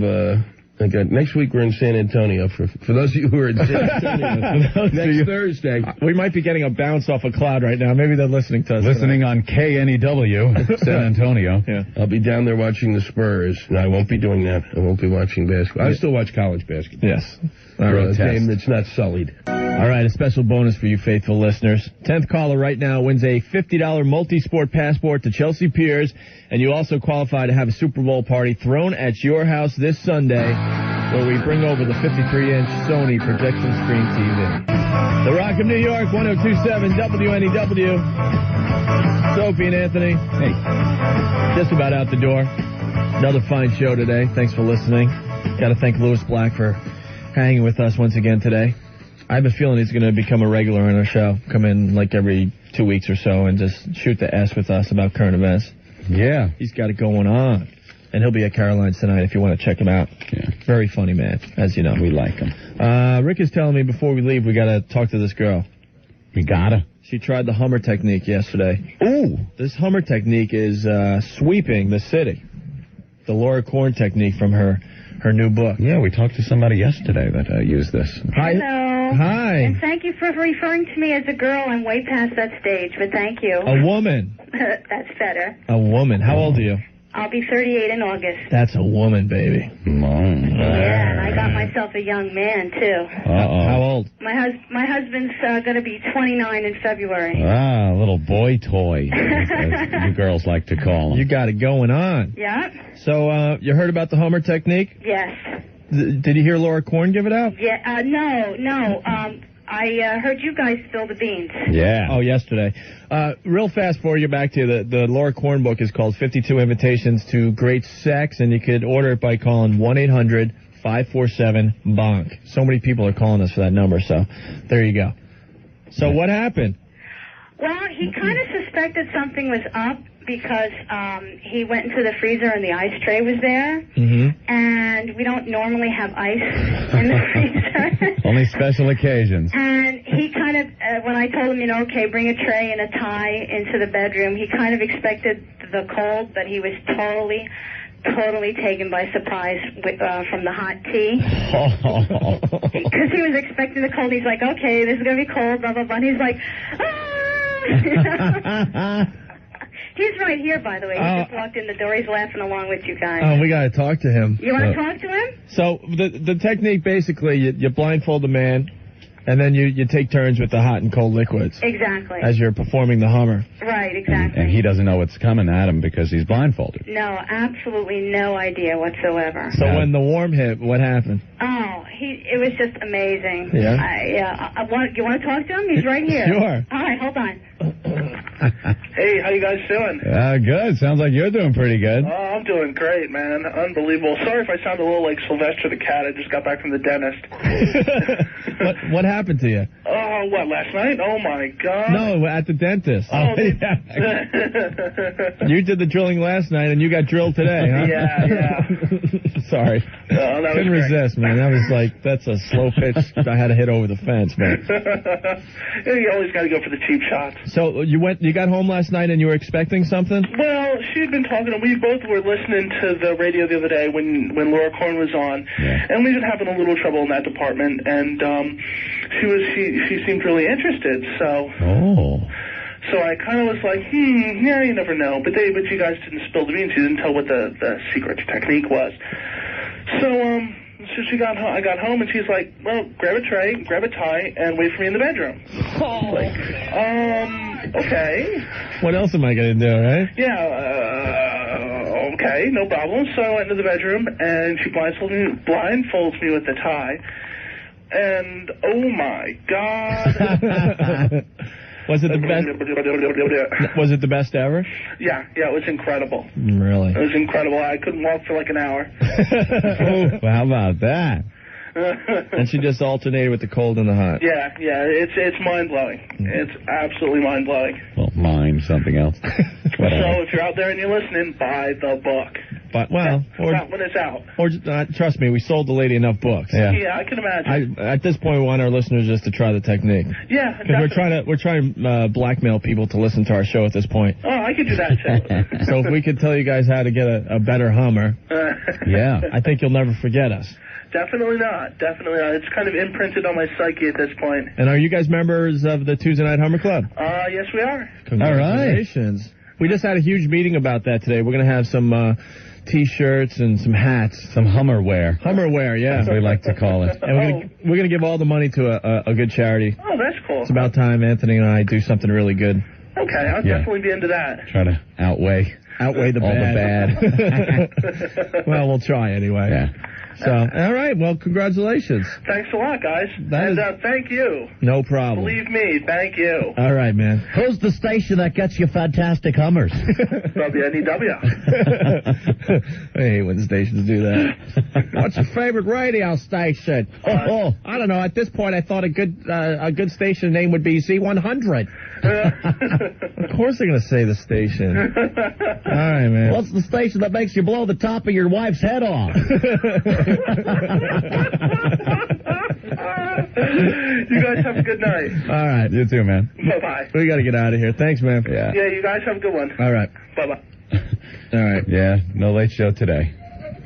next week we're in San Antonio. For those of you who are in San Antonio, next Thursday.
We might be getting a bounce off a cloud right now. Maybe they're listening to us.
Listening on KNEW, San Antonio.
Yeah.
I'll be down there watching the Spurs. No, I won't be doing that. I won't be watching basketball. I still watch college basketball.
Yes.
For a game that's not sullied.
All right, a special bonus for you faithful listeners. 10th caller right now wins a $50 multi-sport passport to Chelsea Piers, and you also qualify to have a Super Bowl party thrown at your house this Sunday, where we bring over the 53-inch Sony projection screen TV. The Rock of New York, 102.7 WNEW. It's Opie and Anthony. Hey, just about out the door. Another fine show today. Thanks for listening. Got to thank Louis Black for hanging with us once again today. I have a feeling he's going to become a regular on our show. Come in like every 2 weeks or so and just shoot the S with us about current events.
Yeah.
He's got it going on. And he'll be at Caroline's tonight if you want to check him out.
Yeah.
Very funny man, as you know.
We like him.
Rick is telling me before we leave we got to talk to this girl.
We gotta.
She tried the Hummer technique yesterday.
Ooh.
This Hummer technique is sweeping the city. The Laura Korn technique from her new book.
Yeah, we talked to somebody yesterday that used this.
Hi.
Hello.
Hi.
And thank you for referring to me as a girl. I'm way past that stage, but thank you.
A woman.
That's better.
A woman. How old are you?
I'll be 38 in August.
That's a woman, baby.
Yeah, and I got myself a young man, too.
How
old?
My husband's going to be 29 in February.
Ah, a little boy toy, as you girls like to call him.
You got it going on.
Yeah?
So, you heard about the Hummer technique?
Yes.
Did you hear Laura Korn give it out?
Yeah, no. I heard you guys spill the beans.
Yeah. Oh, yesterday. Real fast for you back to the Laura Korn book is called 52 Invitations to Great Sex, and you could order it by calling 1-800-547-BONK. So many people are calling us for that number, so there you go. So what happened?
Well, he kind of suspected something was up because he went into the freezer and the ice tray was there.
Mm-hmm.
And we don't normally have ice in the freezer.
Only special occasions.
And he kind of, when I told him, okay, bring a tray and a tie into the bedroom, he kind of expected the cold, but he was totally taken by surprise from the hot tea. Because he was expecting the cold. He's like, okay, this is going to be cold, blah, blah, blah. And he's like, ah! He's right here, by the way. He just walked in the door. He's laughing along with you guys.
Oh, we got to talk to him.
You want to talk to him?
So the technique, basically, you blindfold the man, and then you take turns with the hot and cold liquids.
Exactly.
As you're performing the Hummer.
Right, exactly.
And he doesn't know what's coming at him because he's blindfolded.
No, absolutely no idea whatsoever.
So when the warm hit, what happened?
Oh, it was just amazing.
Yeah?
You want to talk to him? He's right here.
Sure.
All right, hold on.
Hey, how you guys doing?
Good. Sounds like you're doing pretty good.
Oh, I'm doing great, man. Unbelievable. Sorry if I sound a little like Sylvester the Cat. I just got back from the dentist.
What happened to you?
Oh, what, last night? Oh, my God.
No, at the dentist.
Oh,
You did the drilling last night, and you got drilled today, huh?
Yeah.
Sorry.
Oh, that
Couldn't
was
resist, man. That was that's a slow pitch I had to hit over the fence, man.
You always got to go for the cheap shots.
So you got home last night and you were expecting something?
Well, she had been talking, and we both were listening to the radio the other day when Laura Korn was on, and we've been having a little trouble in that department, and she seemed really interested, so...
Oh.
So I kind of was like, yeah, you never know. But you guys didn't spill the beans. You didn't tell what the secret technique was. So I got home, and she's like, well, grab a tray, grab a tie, and wait for me in the bedroom. Like, okay.
What else am I going to do, right?
Yeah, okay, no problem. So I went into the bedroom, and she blindfolds me with the tie. And, oh, my God.
Was it the best? Was it the best ever?
Yeah, it was incredible.
Really?
It was incredible. I couldn't walk for like an hour.
Well, how about that?
And she just alternated with the cold and the hot.
Yeah, it's mind-blowing. It's absolutely mind-blowing.
Well, mine, something else.
So if you're out there and you're listening, buy the book.
But, well,
when it's out.
Or trust me, we sold the lady enough books.
Yeah, I can imagine.
At this point, we want our listeners just to try the technique.
Yeah,
because we're trying to blackmail people to listen to our show at this point.
Oh, I could do that too.
So if we could tell you guys how to get a better Hummer, I think you'll never forget us.
Definitely not. It's kind of imprinted on my psyche at this point.
And are you guys members of the Tuesday Night Hummer Club?
Yes, we are.
Congratulations. All right. We just had a huge meeting about that today. We're going to have some T-shirts and some hats.
Some Hummerwear.
Hummerwear, yeah.
As we like to call it.
And we're going to give all the money to a good charity.
Oh, that's cool.
It's about time Anthony and I do something really good.
Okay, I'll definitely be into that.
Try to outweigh
the bad. Well, we'll try anyway.
Yeah.
So, all right. Well, congratulations.
Thanks a lot, guys. Thank you.
No problem.
Believe me, thank you.
All right, man.
Who's the station that gets you fantastic Hummers?
WNEW.
I hate when stations do that. What's your favorite radio station? I don't know. At this point, I thought a good station name would be Z100. Of course they're going to say the station. All right, man.
What's the station that makes you blow the top of your wife's head off?
You guys have a good night.
All right.
You too, man.
Bye-bye.
We got to get out of here. Thanks, man.
Yeah,
you guys have a good one.
All right.
Bye-bye.
All right.
Yeah, no late show today.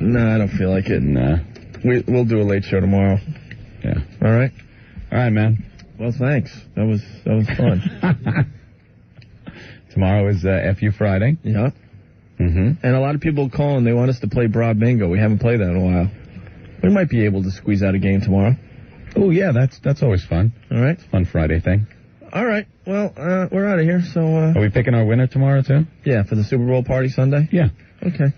No, I don't feel like it.
Nah.
We'll do a late show tomorrow.
Yeah.
All right?
All right, man.
Well, thanks. That was fun.
Tomorrow is FU Friday.
Yeah. And a lot of people call and they want us to play Broad Bingo. We haven't played that in a while. We might be able to squeeze out a game tomorrow.
Oh, yeah, that's always fun.
All right.
Fun Friday thing.
All right. Well, we're out of here, so...
Are we picking our winner tomorrow, too?
Yeah, for the Super Bowl party Sunday?
Yeah.
Okay.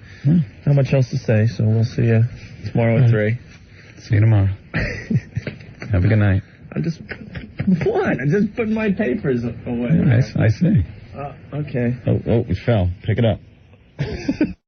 Not much else to say, so we'll see you tomorrow at 3.
See you tomorrow. Have a good night.
I'm just putting my papers away.
I see.
Okay.
Oh, it fell. Pick it up.